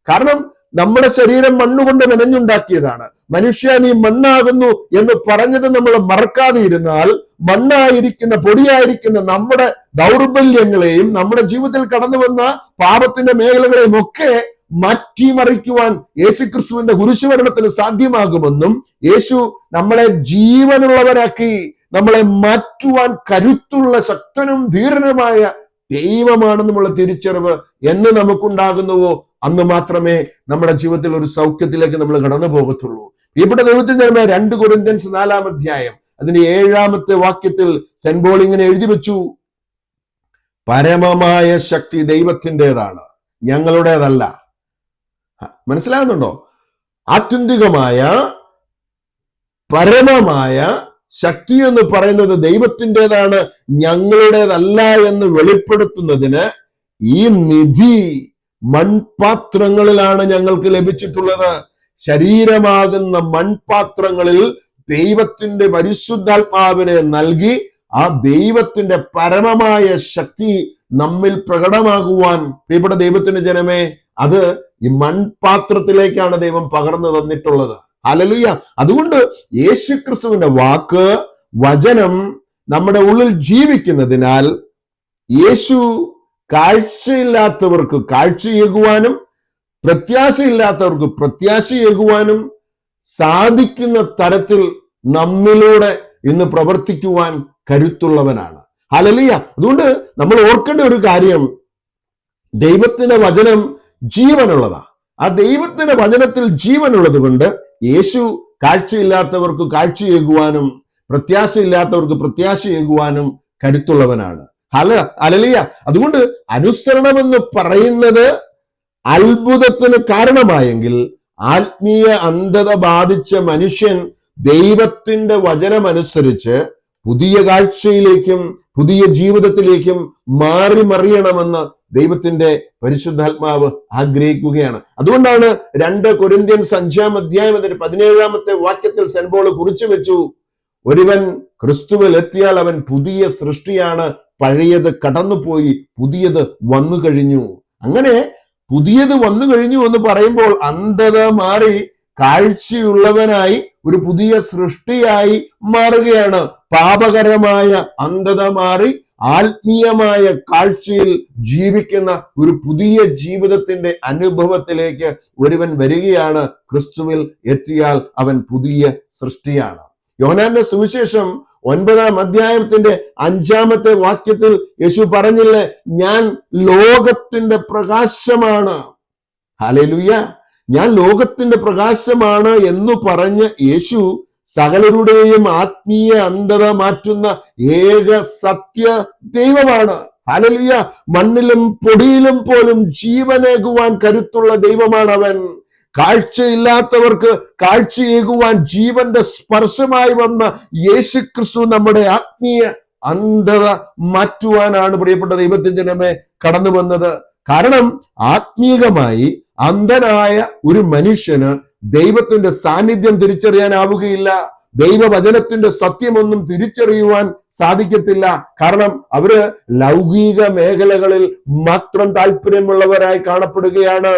കാരണം നമ്മുടെ ശരീരം മണ്ണുകൊണ്ട് മെനഞ്ഞുണ്ടാക്കിയതാണ്. മനുഷ്യ നീ മണ്ണാകുന്നു എന്ന് പറഞ്ഞത് നമ്മൾ മറക്കാതെ ഇരുന്നാൽ മണ്ണായിരിക്കുന്ന പൊടിയായിരിക്കുന്ന നമ്മുടെ ദൗർബല്യങ്ങളെയും നമ്മുടെ ജീവിതത്തിൽ കടന്നു വന്ന പാപത്തിന്റെ മേഖലകളെയും ഒക്കെ മാറ്റിമറിക്കുവാൻ യേശുക്രിസ്തുവിന്റെ കുരിശുമരണത്തിന് സാധ്യമാകുമെന്നും യേശു നമ്മളെ ജീവനുള്ളവരാക്കി നമ്മളെ മാറ്റുവാൻ കരുത്തുള്ള ശക്തനും ധീരനുമായ ദൈവമാണെന്നുള്ള തിരിച്ചറിവ് എന്ന് നമുക്കുണ്ടാകുന്നുവോ അന്ന് മാത്രമേ നമ്മുടെ ജീവിതത്തിൽ ഒരു സൗഖ്യത്തിലേക്ക് നമ്മൾ കടന്നു പോകത്തുള്ളൂ. ഇവിടെ ദൈവത്തിൽ ഞാൻ 2 കൊരിന്ത്യൻസ് 4-ാം അധ്യായം അതിന്റെ 7-ാമത്തെ വാക്യത്തിൽ സെന്റ് പോൾ ഇങ്ങനെ എഴുതി വെച്ചു, പരമമായ ശക്തി ദൈവത്തിൻ്റെതാണ്, ഞങ്ങളുടേതല്ല. മനസ്സിലാകുന്നുണ്ടോ? ആത്യന്തികമായ പരമമായ ശക്തി എന്ന് പറയുന്നത് ദൈവത്തിൻ്റെതാണ്, ഞങ്ങളുടേതല്ല എന്ന് വെളിപ്പെടുത്തുന്നതിന് ഈ നിധി മൺപാത്രങ്ങളിലാണ് ഞങ്ങൾക്ക് ലഭിച്ചിട്ടുള്ളത്. ശരീരമാകുന്ന മൺപാത്രങ്ങളിൽ ദൈവത്തിന്റെ പരിശുദ്ധാത്മാവിനെ നൽകി ആ ദൈവത്തിന്റെ പരമമായ ശക്തി നമ്മിൽ പ്രകടമാകുവാൻ പ്രിയപ്പെട്ട ദൈവത്തിന്റെ ജനമേ, അത് ഈ മൺപാത്രത്തിലേക്കാണ് ദൈവം പകർന്നു തന്നിട്ടുള്ളത്. ഹല്ലേലൂയ. അതുകൊണ്ട് യേശുക്രിസ്തുവിന്റെ വാക്ക്, വചനം നമ്മുടെ ഉള്ളിൽ ജീവിക്കുന്നതിനാൽ യേശു കാഴ്ചയില്ലാത്തവർക്ക് കാഴ്ചയേകുവാനും പ്രത്യാശയില്ലാത്തവർക്ക് പ്രത്യാശയേകുവാനും സാധിക്കുന്ന തരത്തിൽ നമ്മിലൂടെ ഇന്ന് പ്രവർത്തിക്കുവാൻ കരുത്തുള്ളവനാണ്. ഹല്ലേലൂയ. അതുകൊണ്ട് നമ്മൾ ഓർക്കേണ്ട ഒരു കാര്യം, ദൈവത്തിന്റെ വചനം ജീവനുള്ളതാ. ആ ദൈവത്തിന്റെ വചനത്തിൽ ജീവനുള്ളത് കൊണ്ട് യേശു കാഴ്ചയില്ലാത്തവർക്ക് കാഴ്ചയേകുവാനും പ്രത്യാശയില്ലാത്തവർക്ക് പ്രത്യാശയേകുവാനും കരുത്തുള്ളവനാണ്. ഹല്ലേലൂയ. അതുകൊണ്ട് അനുസരണമെന്ന് പറയുന്നത് അത്ഭുതത്തിന് കാരണമായെങ്കിൽ ആത്മീയ അന്ധത ബാധിച്ച മനുഷ്യൻ ദൈവത്തിന്റെ വചനമനുസരിച്ച് പുതിയ കാഴ്ചയിലേക്കും പുതിയ ജീവിതത്തിലേക്കും മാറി മറിയണമെന്ന് ദൈവത്തിന്റെ പരിശുദ്ധാത്മാവ് ആഗ്രഹിക്കുകയാണ്. അതുകൊണ്ടാണ് 2 കൊരിന്ത്യൻസ് 5-ാം അധ്യായം 17-ാമത്തെ വാക്യത്തിൽ സെന്റ് പോൾ കുറിച്ചു വെച്ചു, ഒരുവൻ ക്രിസ്തുവിൽ എത്തിയാൽ അവൻ പുതിയ സൃഷ്ടിയാണ്, പഴയത് കടന്നുപോയി പുതിയത് വന്നു കഴിഞ്ഞു. അങ്ങനെ പുതിയത് വന്നു കഴിഞ്ഞു എന്ന് പറയുമ്പോൾ അന്ധത മാറി കാഴ്ചയുള്ളവനായി ഒരു പുതിയ സൃഷ്ടിയായി മാറുകയാണ്. പാപകരമായ അന്ധത മാറി ആത്മീയമായ കാഴ്ചയിൽ ജീവിക്കുന്ന ഒരു പുതിയ ജീവിതത്തിന്റെ അനുഭവത്തിലേക്ക് ഒരുവൻ വരികയാണ്. ക്രിസ്തുവിൽ എത്തിയാൽ അവൻ പുതിയ സൃഷ്ടിയാണ്. യോഹന്നാന്റെ സുവിശേഷം 9-ാം അധ്യായത്തിന്റെ 5-ാമത്തെ വാക്യത്തിൽ യേശു പറഞ്ഞില്ലേ, ഞാൻ ലോകത്തിന്റെ പ്രകാശമാണ്. ഹല്ലേലൂയ. ഞാൻ ലോകത്തിന്റെ പ്രകാശമാണ് എന്ന് പറഞ്ഞ് യേശു സകലരുടെയും ആത്മീയ അന്ധത മാറ്റുന്ന ഏക സത്യ ദൈവമാണ്. ഹല്ലേലൂയ. മണ്ണിലും പൊടിയിലും പോലും ജീവനേകുവാൻ കരുത്തുള്ള ദൈവമാണ് അവൻ. കാഴ്ചയില്ലാത്തവർക്ക് കാഴ്ചയേകുവാൻ ജീവന്റെ സ്പർശമായി വന്ന യേശുക്രിസ്തു നമ്മുടെ ആത്മീയ അന്ധത മാറ്റുവാനാണ് പ്രിയപ്പെട്ട ദൈവത്തിന്റെ ജനമേ കടന്നു വന്നത്. കാരണം ആത്മീകമായി അന്ധനായ ഒരു മനുഷ്യന് ദൈവത്തിന്റെ സാന്നിധ്യം തിരിച്ചറിയാനാവുകയില്ല. ദൈവവചനത്തിന്റെ സത്യമൊന്നും തിരിച്ചറിയുവാൻ സാധിക്കത്തില്ല. കാരണം അവര് ലൗകിക മേഖലകളിൽ മാത്രം താല്പര്യമുള്ളവരായി കാണപ്പെടുകയാണ്.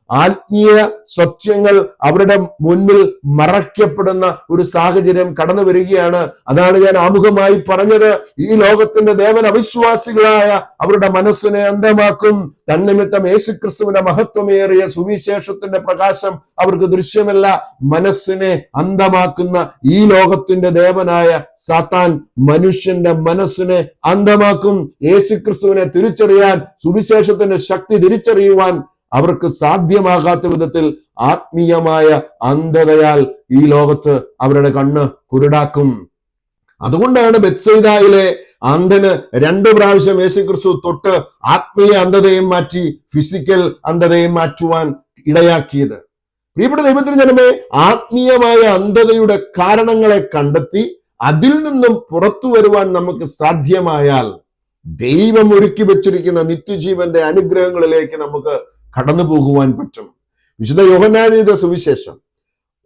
ആത്മീയ സത്യങ്ങൾ അവരുടെ മുന്നിൽ മറയ്ക്കപ്പെടുന്ന ഒരു സാഹചര്യം കടന്നു വരികയാണ്. അതാണ് ഞാൻ ആമുഖമായി പറഞ്ഞത്, ഈ ലോകത്തിന്റെ ദേവൻ അവിശ്വാസികളായ അവരുടെ മനസ്സിനെ അന്ധമാക്കും. തന്നിമിത്തം യേശുക്രിസ്തുവിന്റെ മഹത്വമേറിയ സുവിശേഷത്തിന്റെ പ്രകാശം അവർക്ക് ദൃശ്യമല്ല. മനസ്സിനെ അന്ധമാക്കുന്ന ഈ ലോകത്തിന്റെ ദേവനായ സാത്താൻ മനുഷ്യന്റെ മനസ്സിനെ അന്ധമാക്കും. യേശുക്രിസ്തുവിനെ തിരിച്ചറിയാൻ, സുവിശേഷത്തിന്റെ ശക്തി തിരിച്ചറിയുവാൻ അവർക്ക് സാധ്യമാകാത്ത വിധത്തിൽ ആത്മീയമായ അന്ധതയാൽ ഈ ലോകത്ത് അവരുടെ കണ്ണ് കുരുടാക്കും. അതുകൊണ്ടാണ് ബെത്സയിദായിലെ അന്ധന് 2 പ്രാവശ്യം യേശുക്രിസ്തു തൊട്ട് ആത്മീയ അന്ധതയും മാറ്റി ഫിസിക്കൽ അന്ധതയും മാറ്റുവാൻ ഇടയാക്കിയത്. പ്രിയപ്പെട്ട ദൈവത്തിന്റെ ജനമേ, ആത്മീയമായ അന്ധതയുടെ കാരണങ്ങളെ കണ്ടെത്തി അതിൽ നിന്നും പുറത്തു വരുവാൻ നമുക്ക് സാധ്യമായാൽ ദൈവം ഒരുക്കി വെച്ചിരിക്കുന്ന നിത്യജീവന്റെ അനുഗ്രഹങ്ങളിലേക്ക് നമുക്ക് കടന്നു പോകുവാൻ പറ്റും. വിശുദ്ധ യോഹന്നാന്റെ സുവിശേഷം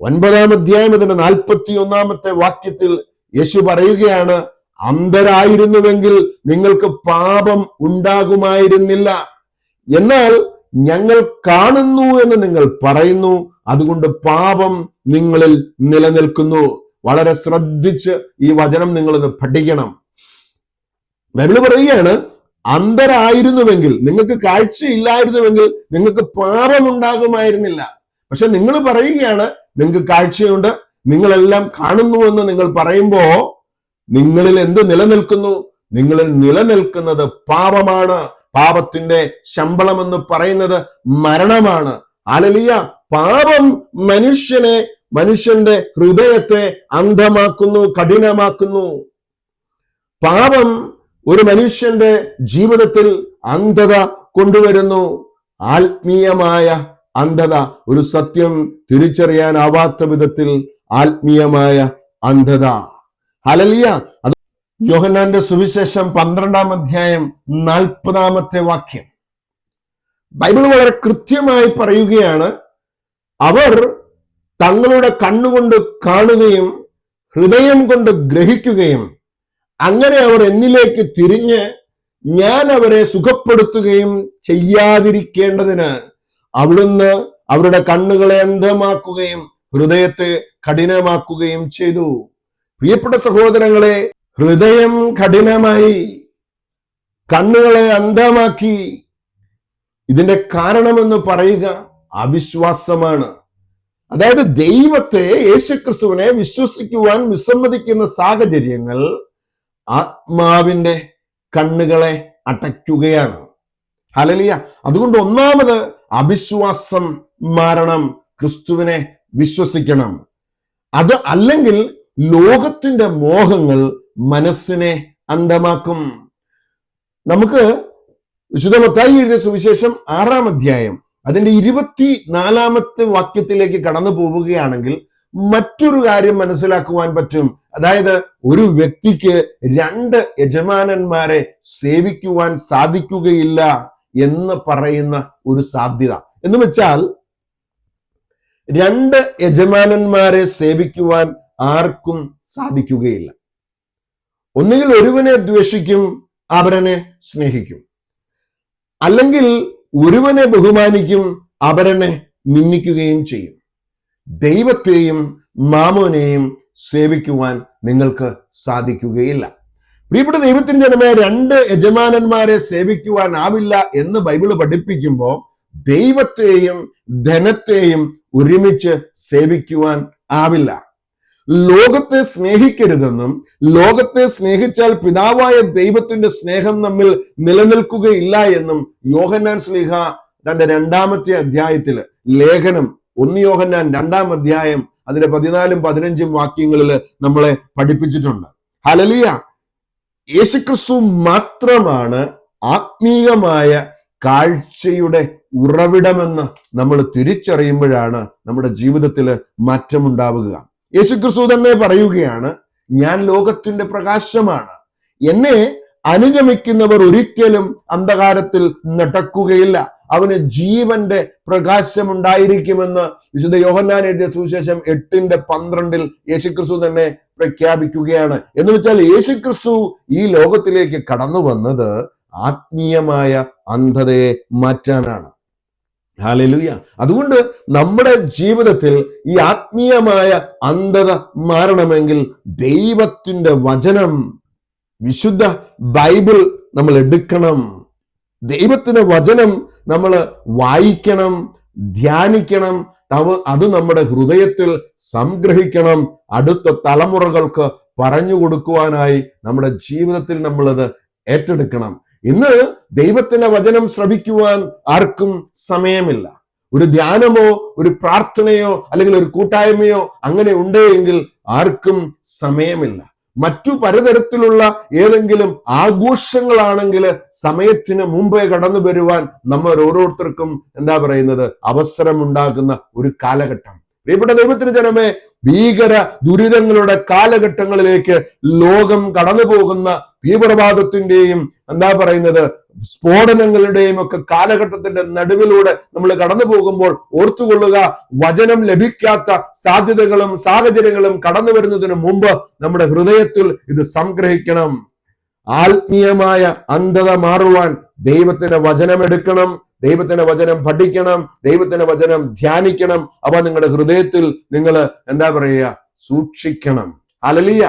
9-ാം അധ്യായം 41-ാമത്തെ വാക്യത്തിൽ യേശു പറയുകയാണ്, അന്ധരായിരുന്നുവെങ്കിൽ നിങ്ങൾക്ക് പാപം ഉണ്ടാകുമായിരുന്നില്ല. എന്നാൽ ഞങ്ങൾ കാണുന്നു എന്ന് നിങ്ങൾ പറയുന്നു, അതുകൊണ്ട് പാപം നിങ്ങളിൽ നിലനിൽക്കുന്നു. വളരെ ശ്രദ്ധിച്ച് ഈ വചനം നിങ്ങളൊന്ന് പഠിക്കണം. ബൈബിള് പറയുകയാണ്, അന്ധരായിരുന്നുവെങ്കിൽ, നിങ്ങൾക്ക് കാഴ്ചയില്ലായിരുന്നുവെങ്കിൽ നിങ്ങൾക്ക് പാപമുണ്ടാകുമായിരുന്നില്ല. പക്ഷെ നിങ്ങൾ പറയുകയാണ് നിങ്ങൾക്ക് കാഴ്ചയുണ്ട്, നിങ്ങളെല്ലാം കാണുന്നുവെന്ന് നിങ്ങൾ പറയുമ്പോ നിങ്ങളിൽ എന്ത് നിലനിൽക്കുന്നു? നിങ്ങളിൽ നിലനിൽക്കുന്നത് പാപമാണ്. പാപത്തിന്റെ ശമ്പളം എന്ന് പറയുന്നത് മരണമാണ്. ഹല്ലേലൂയ. പാപം മനുഷ്യന്റെ ഹൃദയത്തെ അന്ധമാക്കുന്നു, കഠിനമാക്കുന്നു. പാപം ഒരു മനുഷ്യന്റെ ജീവിതത്തിൽ അന്ധത കൊണ്ടുവരുന്നു. ആത്മീയമായ അന്ധത, ഒരു സത്യം തിരിച്ചറിയാനാവാത്ത വിധത്തിൽ ആത്മീയമായ അന്ധത. ഹല്ലേലൂയ. അത് യോഹന്നാന്റെ സുവിശേഷം 12-ാം അധ്യായം 40-ാമത്തെ വാക്യം. ബൈബിൾ വളരെ കൃത്യമായി പറയുകയാണ്, അവർ തങ്ങളുടെ കണ്ണുകൊണ്ട് കാണുകയും ഹൃദയം കൊണ്ട് ഗ്രഹിക്കുകയും അങ്ങനെ അവർ എന്നിലേക്ക് തിരിഞ്ഞ് ഞാൻ അവരെ സുഖപ്പെടുത്തുകയും ചെയ്യാതിരിക്കേണ്ടതിന് അവിടുന്ന് അവരുടെ കണ്ണുകളെ അന്ധമാക്കുകയും ഹൃദയത്തെ കഠിനമാക്കുകയും ചെയ്തു. പ്രിയപ്പെട്ട സഹോദരങ്ങളെ, ഹൃദയം കഠിനമായി, കണ്ണുകളെ അന്ധമാക്കി. ഇതിന്റെ കാരണമെന്ന് പറയുക അവിശ്വാസമാണ്. അതായത് ദൈവത്തെ, യേശുക്രിസ്തുവിനെ വിശ്വസിക്കുവാൻ വിസമ്മതിക്കുന്ന സാഹചര്യങ്ങൾ ആത്മാവിന്റെ കണ്ണുകളെ അടയ്ക്കുകയാണ്. ഹല്ലേലൂയ. അതുകൊണ്ട് ഒന്നാമത് അവിശ്വാസം മാറണം. ക്രിസ്തുവിനെ വിശ്വസിക്കണം. അത് അല്ലെങ്കിൽ ലോകത്തിന്റെ മോഹങ്ങൾ മനസ്സിനെ അന്ധമാക്കും. നമുക്ക് വിശുദ്ധ മത്തായി എഴുതിയ സുവിശേഷം 6-ാം അധ്യായം അതിന്റെ 24-ാമത്തെ വാക്യത്തിലേക്ക് കടന്നു പോവുകയാണെങ്കിൽ മറ്റൊരു കാര്യം മനസ്സിലാക്കുവാൻ പറ്റും. അതായത് ഒരു വ്യക്തിക്ക് 2 യജമാനന്മാരെ സേവിക്കുവാൻ സാധിക്കുകയില്ല എന്ന് പറയുന്ന ഒരു സാധ്യത. എന്ന് വെച്ചാൽ 2 യജമാനന്മാരെ സേവിക്കുവാൻ ആർക്കും സാധിക്കുകയില്ല. ഒന്നുകിൽ ഒരുവനെ ദ്വേഷിക്കും, അപരനെ സ്നേഹിക്കും. അല്ലെങ്കിൽ ഒരുവനെ ബഹുമാനിക്കും, അപരനെ നിന്ദിക്കുകയും ചെയ്യും. ദൈവത്തെയും മാമോനെയും സേവിക്കുവാൻ നിങ്ങൾക്ക് സാധിക്കുകയില്ല. പ്രിയപ്പെട്ട ദൈവത്തിന്റെ ജനമേ, 2 യജമാനന്മാരെ സേവിക്കുവാനാവില്ല എന്ന് ബൈബിള് പഠിപ്പിക്കുമ്പോൾ ദൈവത്തെയും ധനത്തെയും ഒരുമിച്ച് സേവിക്കുവാൻ ആവില്ല. ലോകത്തെ സ്നേഹിക്കരുതെന്നും ലോകത്തെ സ്നേഹിച്ചാൽ പിതാവായ ദൈവത്തിന്റെ സ്നേഹം നമ്മിൽ നിലനിൽക്കുകയില്ല എന്നും യോഹന്നാൻ ശ്ലീഹ തന്റെ 2-ാമത്തെ അധ്യായത്തില് ലേഖനം 1 യോഹന്നാൻ 2-ാം അധ്യായം അതിന്റെ 14-ഉം 15-ഉം വാക്യങ്ങളിൽ നമ്മളെ പഠിപ്പിച്ചിട്ടുണ്ട്. ഹല്ലേലൂയ. യേശുക്രിസ്തു മാത്രമാണ് ആത്മീയമായ കാഴ്ചയുടെ ഉറവിടമെന്ന് നമ്മൾ തിരിച്ചറിയുമ്പോഴാണ് നമ്മുടെ ജീവിതത്തിൽ മാറ്റമുണ്ടാവുക. യേശുക്രിസ്തു തന്നെ പറയുകയാണ്, ഞാൻ ലോകത്തിന്റെ പ്രകാശമാണ്, എന്നെ അനുഗമിക്കുന്നവർ ഒരിക്കലും അന്ധകാരത്തിൽ നടക്കുകയില്ല, അവന് ജീവന്റെ പ്രകാശം ഉണ്ടായിരിക്കുമെന്ന് വിശുദ്ധ യോഹന്നാൻ എഴുതിയ സുവിശേഷം 8:12 യേശുക്രിസ്തു തന്നെ പ്രഖ്യാപിക്കുകയാണ്. എന്ന് വെച്ചാൽ യേശുക്രിസ്തു ഈ ലോകത്തിലേക്ക് കടന്നു വന്നത് ആത്മീയമായ അന്ധതയെ മാറ്റാനാണ്. ഹല്ലേലൂയ. അതുകൊണ്ട് നമ്മുടെ ജീവിതത്തിൽ ഈ ആത്മീയമായ അന്ധത മാറണമെങ്കിൽ ദൈവത്തിന്റെ വചനം, വിശുദ്ധ ബൈബിൾ നമ്മൾ എടുക്കണം. ദൈവത്തിന്റെ വചനം നമ്മൾ വായിക്കണം, ധ്യാനിക്കണം, അത് നമ്മുടെ ഹൃദയത്തിൽ സംഗ്രഹിക്കണം. അടുത്ത തലമുറകൾക്ക് പറഞ്ഞു കൊടുക്കുവാനായി നമ്മുടെ ജീവിതത്തിൽ നമ്മളത് ഏറ്റെടുക്കണം. ഇന്ന് ദൈവത്തിന്റെ വചനം ശ്രവിക്കുവാൻ ആർക്കും സമയമില്ല. ഒരു ധ്യാനമോ ഒരു പ്രാർത്ഥനയോ അല്ലെങ്കിൽ ഒരു കൂട്ടായ്മയോ അങ്ങനെ ഉണ്ടെങ്കിൽ ആർക്കും സമയമില്ല. മറ്റു പലതരത്തിലുള്ള ഏതെങ്കിലും ആഘോഷങ്ങളാണെങ്കിൽ സമയത്തിന് മുമ്പേ കടന്നു വരുവാൻ നമ്മൾ ഓരോരുത്തർക്കും അവസരമുണ്ടാകുന്ന ഒരു കാലഘട്ടം. പ്രിയപ്പെട്ട ദൈവത്തിന് ജനമേ, ഭീകര ദുരിതങ്ങളുടെ കാലഘട്ടങ്ങളിലേക്ക് ലോകം കടന്നു പോകുന്ന തീവ്രവാദത്തിന്റെയും സ്ഫോടനങ്ങളുടെയും ഒക്കെ കാലഘട്ടത്തിന്റെ നടുവിലൂടെ നമ്മൾ കടന്നു പോകുമ്പോൾ ഓർത്തുകൊള്ളുക, വചനം ലഭിക്കാത്ത സാധ്യതകളും സാഹചര്യങ്ങളും കടന്നു വരുന്നതിന് മുമ്പ് നമ്മുടെ ഹൃദയത്തിൽ ഇത് സംഗ്രഹിക്കണം. ആത്മീയമായ അന്ധത മാറുവാൻ ദൈവത്തിന്റെ വചനം എടുക്കണം, ദൈവത്തിന്റെ വചനം പഠിക്കണം, ദൈവത്തിന്റെ വചനം ധ്യാനിക്കണം. അവ നിങ്ങളുടെ ഹൃദയത്തിൽ നിങ്ങൾ എന്താ പറയുക, സൂക്ഷിക്കണം. ഹല്ലേലൂയ.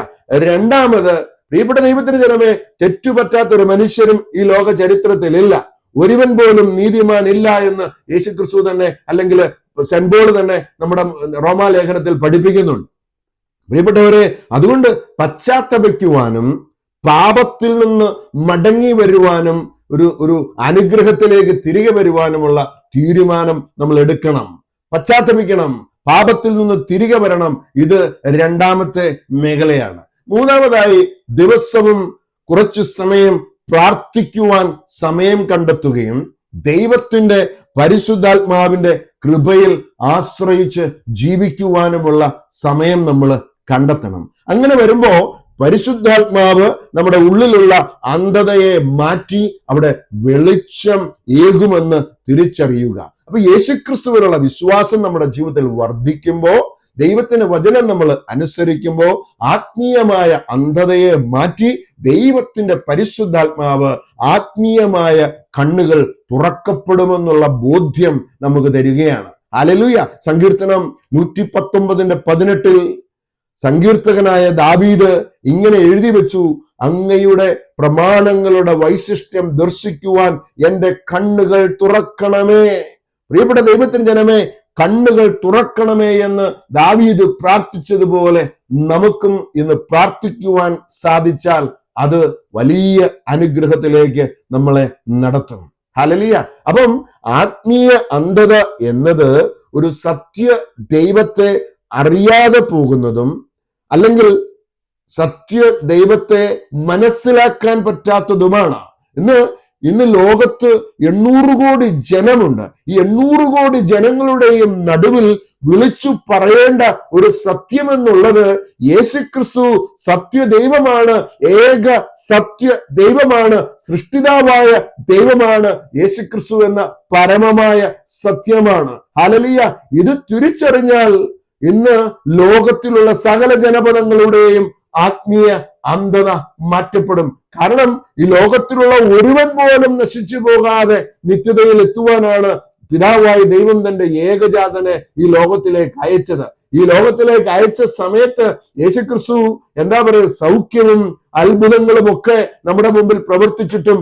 രണ്ടാമത്, പ്രിയപ്പെട്ട ദൈവത്തിന്റെ ജനമേ, തെറ്റുപറ്റാത്ത ഒരു മനുഷ്യരും ഈ ലോക ചരിത്രത്തിലില്ല. ഒരുവൻ പോലും നീതിമാൻ ഇല്ല എന്ന് യേശുക്രിസ്തു തന്നെ, അല്ലെങ്കിൽ സെന്റ് പോൾ തന്നെ നമ്മുടെ റോമാലേഖനത്തിൽ പഠിപ്പിക്കുന്നുണ്ട്. പ്രിയപ്പെട്ടവരെ, അതുകൊണ്ട് പശ്ചാത്തപിക്കുവാനും പാപത്തിൽ നിന്ന് മടങ്ങി വരുവാനും ഒരു അനുഗ്രഹത്തിലേക്ക് തിരികെ വരുവാനുമുള്ള തീരുമാനം നമ്മൾ എടുക്കണം. പശ്ചാത്തപിക്കണം, പാപത്തിൽ നിന്ന് തിരികെ വരണം. ഇത് രണ്ടാമത്തെ മേഖലയാണ്. മൂന്നാമതായി, ദിവസവും കുറച്ചു സമയം പ്രാർത്ഥിക്കുവാൻ സമയം കണ്ടെത്തുകയും ദൈവത്തിന്റെ പരിശുദ്ധാത്മാവിന്റെ കൃപയിൽ ആശ്രയിച്ച് ജീവിക്കുവാനുമുള്ള സമയം നമ്മൾ കണ്ടെത്തണം. അങ്ങനെ വരുമ്പോ പരിശുദ്ധാത്മാവ് നമ്മുടെ ഉള്ളിലുള്ള അന്ധതയെ മാറ്റി അവിടെ വെളിച്ചം ഏകുമെന്ന് തിരിച്ചറിയുക. അപ്പൊ യേശുക്രിസ്തുവിനുള്ള വിശ്വാസം നമ്മുടെ ജീവിതത്തിൽ വർദ്ധിക്കുമ്പോൾ, ദൈവത്തിന്റെ വചനം നമ്മൾ അനുസരിക്കുമ്പോൾ, ആത്മീയമായ അന്ധതയെ മാറ്റി ദൈവത്തിന്റെ പരിശുദ്ധാത്മാവ് ആത്മീയമായ കണ്ണുകൾ തുറക്കപ്പെടുമെന്നുള്ള ബോധ്യം നമുക്ക് തരികയാണ്. ഹല്ലേലൂയ. സങ്കീർത്തനം 119:18 സങ്കീർത്തകനായ ദാവീദ് ഇങ്ങനെ എഴുതി വെച്ചു: അങ്ങയുടെ പ്രമാണങ്ങളുടെ വൈശിഷ്ട്യം ദർശിക്കുവാൻ എന്റെ കണ്ണുകൾ തുറക്കണമേ. പ്രിയപ്പെട്ട ദൈവത്തിന്റെ ജനമേ, കണ്ണുകൾ തുറക്കണമേ എന്ന് ദാവീദ് പ്രാർത്ഥിച്ചതുപോലെ നമുക്കും ഇന്ന് പ്രാർത്ഥിക്കുവാൻ സാധിച്ചാൽ അത് വലിയ അനുഗ്രഹത്തിലേക്ക് നമ്മളെ നടത്തും. ഹല്ലേലൂയ. അപ്പം ആത്മീയ അന്ധത എന്നത് ഒരു സത്യ ദൈവത്തെ അറിയാതെ പോകുന്നതും, അല്ലെങ്കിൽ സത്യ ദൈവത്തെ മനസ്സിലാക്കാൻ പറ്റാത്തതുമാണ്. ഇന്ന് ലോകത്ത് 800 കോടി ജനമുണ്ട്. ഈ 800 കോടി ജനങ്ങളുടെയും നടുവിൽ വിളിച്ചു പറയേണ്ട ഒരു സത്യമെന്നുള്ളത് യേശുക്രിസ്തു സത്യ ദൈവമാണ്, ഏക സത്യ ദൈവമാണ്, സൃഷ്ടിതാവായ ദൈവമാണ് യേശുക്രിസ്തു എന്ന പരമമായ സത്യമാണ്. ഹല്ലേലൂയ. ഇത് തിരിച്ചറിഞ്ഞാൽ ഇന്ന് ലോകത്തിലുള്ള സകല ജനപദങ്ങളുടെയും ആത്മീയ അന്ധത മാറ്റപ്പെടും. കാരണം ഈ ലോകത്തിലുള്ള ഒരുവൻ പോലും നശിച്ചു പോകാതെ നിത്യതയിൽ എത്തുവാനാണ് പിതാവായ ദൈവം തന്റെ ഏകജാതനെ ഈ ലോകത്തിലേക്ക് അയച്ചത്. ഈ ലോകത്തിലേക്ക് അയച്ച സമയത്ത് യേശുക്രിസ്തു എന്താ പറയുക, സൗഖ്യവും അത്ഭുതങ്ങളും ഒക്കെ നമ്മുടെ മുമ്പിൽ പ്രവർത്തിച്ചിട്ടും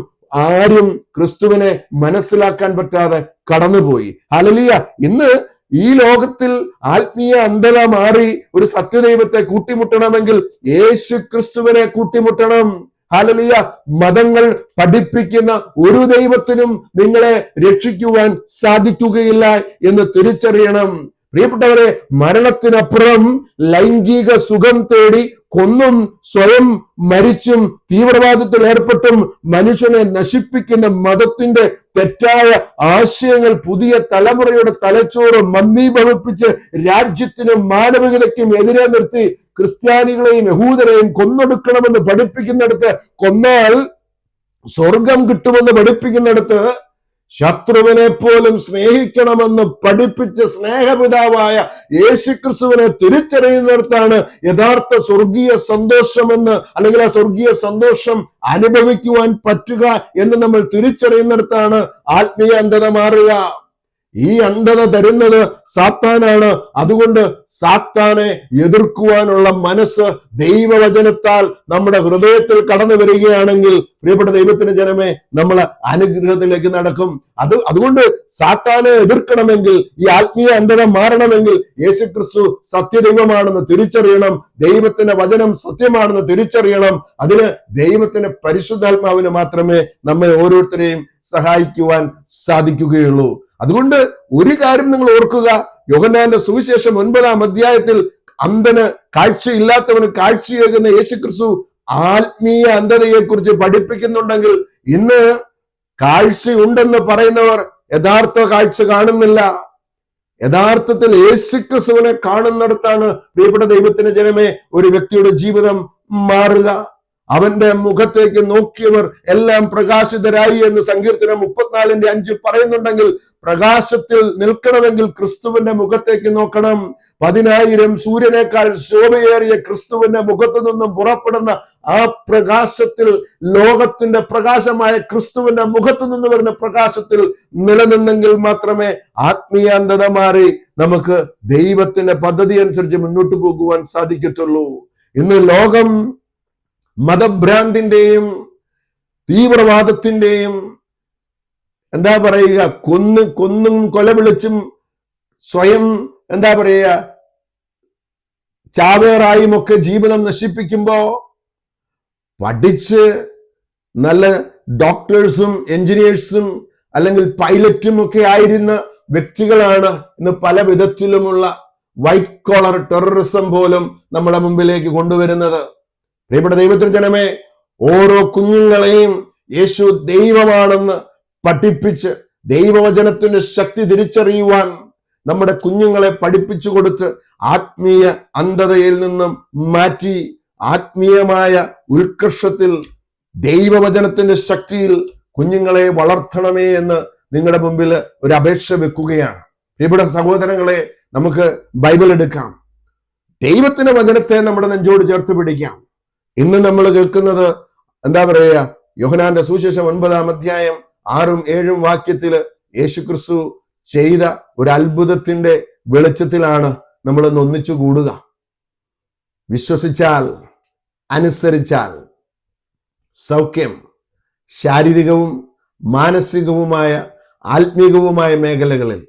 ആരും ക്രിസ്തുവിനെ മനസ്സിലാക്കാൻ പറ്റാതെ കടന്നുപോയി. ഹല്ലേലൂയ. ഇന്ന് ഈ ലോകത്തിൽ ആത്മീയ അന്ധത മാറി ഒരു സത്യദൈവത്തെ കൂട്ടിമുട്ടണമെങ്കിൽ യേശു ക്രിസ്തുവിനെ കൂട്ടിമുട്ടണം. ഹല്ലേലൂയ. മതങ്ങൾ പഠിപ്പിക്കുന്ന ഒരു ദൈവത്തിനും നിങ്ങളെ രക്ഷിക്കുവാൻ സാധിക്കുകയില്ല എന്ന് തിരിച്ചറിയണം. പ്രിയപ്പെട്ടവരെ, മരണത്തിനപ്പുറം ലൈംഗിക സുഖം തേടി കൊന്നും സ്വയം മരിച്ചും തീവ്രവാദത്തിൽ ഏർപ്പെട്ടും മനുഷ്യനെ നശിപ്പിക്കുന്ന മതത്തിന്റെ തെറ്റായ ആശയങ്ങൾ പുതിയ തലമുറയുടെ തലച്ചോറ് മന്ദീഭവിപ്പിച്ച് രാജ്യത്തിനും മാനവികതയ്ക്കും എതിരെ നിർത്തി ക്രിസ്ത്യാനികളെയും യഹൂദരെയും കൊന്നൊടുക്കണമെന്ന് പഠിപ്പിക്കുന്നിടത്ത്, കൊന്നാൽ സ്വർഗം കിട്ടുമെന്ന് പഠിപ്പിക്കുന്നിടത്ത്, ശത്രുവിനെ പോലും സ്നേഹിക്കണമെന്ന് പഠിപ്പിച്ച സ്നേഹപിതാവായ യേശുക്രിസ്തുവിനെ തിരിച്ചറിയുന്നിടത്താണ് യഥാർത്ഥ സ്വർഗീയ സന്തോഷമെന്ന്, അല്ലെങ്കിൽ ആ സ്വർഗീയ സന്തോഷം അനുഭവിക്കുവാൻ പറ്റുക എന്ന് നമ്മൾ തിരിച്ചറിയുന്നിടത്താണ് ആത്മീയ അന്ധത മാറുക. ഈ അന്ധത തരുന്നത് സാത്താനാണ്. അതുകൊണ്ട് സാത്താനെ എതിർക്കുവാനുള്ള മനസ്സ് ദൈവവചനത്താൽ നമ്മുടെ ഹൃദയത്തിൽ കടന്നു വരികയാണെങ്കിൽ, പ്രിയപ്പെട്ട ദൈവത്തിന്റെ ജനമേ, നമ്മൾ അനുഗ്രഹത്തിലേക്ക് നടക്കും. അതുകൊണ്ട് സാത്താനെ എതിർക്കണമെങ്കിൽ, ഈ ആത്മീയ അന്ധത മാറണമെങ്കിൽ യേശുക്രിസ്തു സത്യദൈവമാണെന്ന് തിരിച്ചറിയണം. ദൈവത്തിന്റെ വചനം സത്യമാണെന്ന് തിരിച്ചറിയണം. അതിന് ദൈവത്തിന്റെ പരിശുദ്ധാത്മാവിന് മാത്രമേ നമ്മെ ഓരോരുത്തരെയും സഹായിക്കുവാൻ സാധിക്കുകയുള്ളൂ. അതുകൊണ്ട് ഒരു കാര്യം നിങ്ങൾ ഓർക്കുക, യോഹന്നാന്റെ സുവിശേഷം 9-ാം അധ്യായത്തിൽ അന്ധന് കാഴ്ചയില്ലാത്തവന് കാഴ്ചയേകുന്ന യേശുക്രിസ്തു ആത്മീയ അന്ധതയെ കുറിച്ച് പഠിപ്പിക്കുന്നുണ്ടെങ്കിൽ, ഇന്ന് കാഴ്ചയുണ്ടെന്ന് പറയുന്നവർ യഥാർത്ഥ കാഴ്ച കാണുന്നില്ല. യഥാർത്ഥത്തിൽ യേശുക്രിസ്തുവിനെ കാണുന്നിടത്താണ് പ്രിയപ്പെട്ട ദൈവത്തിന്റെ ജനമേ ഒരു വ്യക്തിയുടെ ജീവിതം മാറുക. അവന്റെ മുഖത്തേക്ക് നോക്കിയവർ എല്ലാം പ്രകാശിതരായി എന്ന് സങ്കീർത്തനം 34:5 പറയുന്നുണ്ടെങ്കിൽ, പ്രകാശത്തിൽ നിൽക്കണമെങ്കിൽ ക്രിസ്തുവിന്റെ മുഖത്തേക്ക് നോക്കണം. 10,000 സൂര്യനേക്കാൾ ശോഭയേറിയ ക്രിസ്തുവിന്റെ മുഖത്തു നിന്നും പുറപ്പെടുന്ന ആ പ്രകാശത്തിൽ, ലോകത്തിന്റെ പ്രകാശമായ ക്രിസ്തുവിന്റെ മുഖത്തു നിന്ന് വരുന്ന പ്രകാശത്തിൽ നിലനിന്നെങ്കിൽ മാത്രമേ ആത്മീയാന്ധത മാറി നമുക്ക് ദൈവത്തിന്റെ പദ്ധതി അനുസരിച്ച് മുന്നോട്ട് പോകുവാൻ സാധിക്കത്തുള്ളൂ. ഇന്ന് ലോകം മതഭ്രാന്തിന്റെയും തീവ്രവാദത്തിന്റെയും എന്താ പറയുക, കൊന്നും കൊലവിളിച്ചും സ്വയം എന്താ പറയുക ചാവേറായും ഒക്കെ ജീവിതം നശിപ്പിക്കുമ്പോ, പഠിച്ച് നല്ല ഡോക്ടേഴ്സും എഞ്ചിനീയേഴ്സും അല്ലെങ്കിൽ പൈലറ്റും ഒക്കെ ആയിരുന്ന വ്യക്തികളാണ് ഇന്ന് പല വിധത്തിലുമുള്ള വൈറ്റ് കോളർ ടെററിസം പോലും നമ്മുടെ മുമ്പിലേക്ക് കൊണ്ടുവരുന്നത്. പ്രിയപ്പെട്ട ദൈവത്തിന്റെ ജനമേ, ഓരോ കുഞ്ഞുങ്ങളെയും യേശു ദൈവമാണെന്ന് പഠിപ്പിച്ച് ദൈവവചനത്തിന്റെ ശക്തി തിരിച്ചറിയുവാൻ നമ്മുടെ കുഞ്ഞുങ്ങളെ പഠിപ്പിച്ചു കൊടുത്ത് ആത്മീയ അന്ധതയിൽ നിന്നും മാറ്റി ആത്മീയമായ ഉത്കർഷത്തിൽ ദൈവവചനത്തിന്റെ ശക്തിയിൽ കുഞ്ഞുങ്ങളെ വളർത്തണമേ എന്ന് നിങ്ങളുടെ മുമ്പിൽ ഒരു അപേക്ഷ വെക്കുകയാണ്. പ്രിയപ്പെട്ട സഹോദരങ്ങളെ, നമുക്ക് ബൈബിൾ എടുക്കാം, ദൈവത്തിന്റെ വചനത്തെ നമ്മുടെ നെഞ്ചോട് ചേർത്ത് പിടിക്കാം. ഇന്ന് നമ്മൾ കേൾക്കുന്നത് എന്താ പറയുക, യോഹന്നാന്റെ സുവിശേഷം 9-ാം അധ്യായം 6-7 വാക്യത്തില് യേശുക്രിസ്തു ചെയ്ത ഒരു അത്ഭുതത്തിന്റെ വെളിച്ചത്തിലാണ് നമ്മൾ ഇന്ന് ഒന്നിച്ചു കൂടുക. വിശ്വസിച്ചാൽ, അനുസരിച്ചാൽ സൗഖ്യം, ശാരീരികവും മാനസികവുമായ ആത്മീകവുമായ മേഖലകളിൽ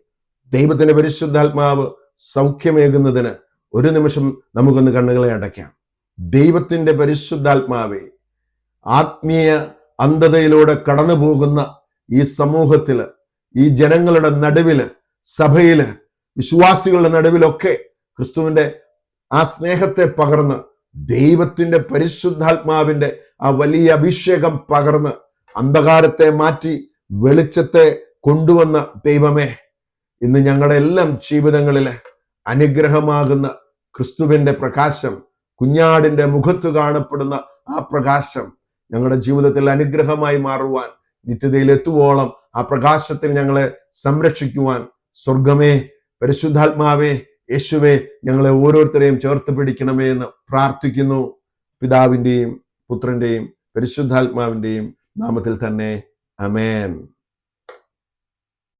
ദൈവത്തിന്റെ പരിശുദ്ധാത്മാവ് സൗഖ്യമേകുന്നതിന് ഒരു നിമിഷം നമുക്കൊന്ന് കണ്ണുകളെ അടയ്ക്കാം. ദൈവത്തിന്റെ പരിശുദ്ധാത്മാവെ, ആത്മീയ അന്ധതയിലൂടെ കടന്നു പോകുന്ന ഈ സമൂഹത്തില്, ഈ ജനങ്ങളുടെ നടുവില്, സഭയില്, വിശ്വാസികളുടെ നടുവിലൊക്കെ ക്രിസ്തുവിന്റെ ആ സ്നേഹത്തെ പകർന്ന്, ദൈവത്തിന്റെ പരിശുദ്ധാത്മാവിന്റെ ആ വലിയ അഭിഷേകം പകർന്ന് അന്ധകാരത്തെ മാറ്റി വെളിച്ചത്തെ കൊണ്ടുവന്ന ദൈവമേ, ഇന്ന് ഞങ്ങളുടെ എല്ലാം ജീവിതങ്ങളില് അനുഗ്രഹമാകുന്ന ക്രിസ്തുവിന്റെ പ്രകാശം, കുഞ്ഞാടിന്റെ മുഖത്ത് കാണപ്പെടുന്ന ആ പ്രകാശം ഞങ്ങളുടെ ജീവിതത്തിൽ അനുഗ്രഹമായി മാറുവാൻ, നിത്യതയിൽ എത്തുവോളം ആ പ്രകാശത്തിൽ ഞങ്ങളെ സംരക്ഷിക്കുവാൻ സ്വർഗമേ, പരിശുദ്ധാത്മാവേ, യേശുവേ, ഞങ്ങളെ ഓരോരുത്തരെയും ചേർത്ത് പിടിക്കണമേ എന്ന് പ്രാർത്ഥിക്കുന്നു. പിതാവിന്റെയും പുത്രന്റെയും പരിശുദ്ധാത്മാവിന്റെയും നാമത്തിൽ തന്നെ. ആമേൻ.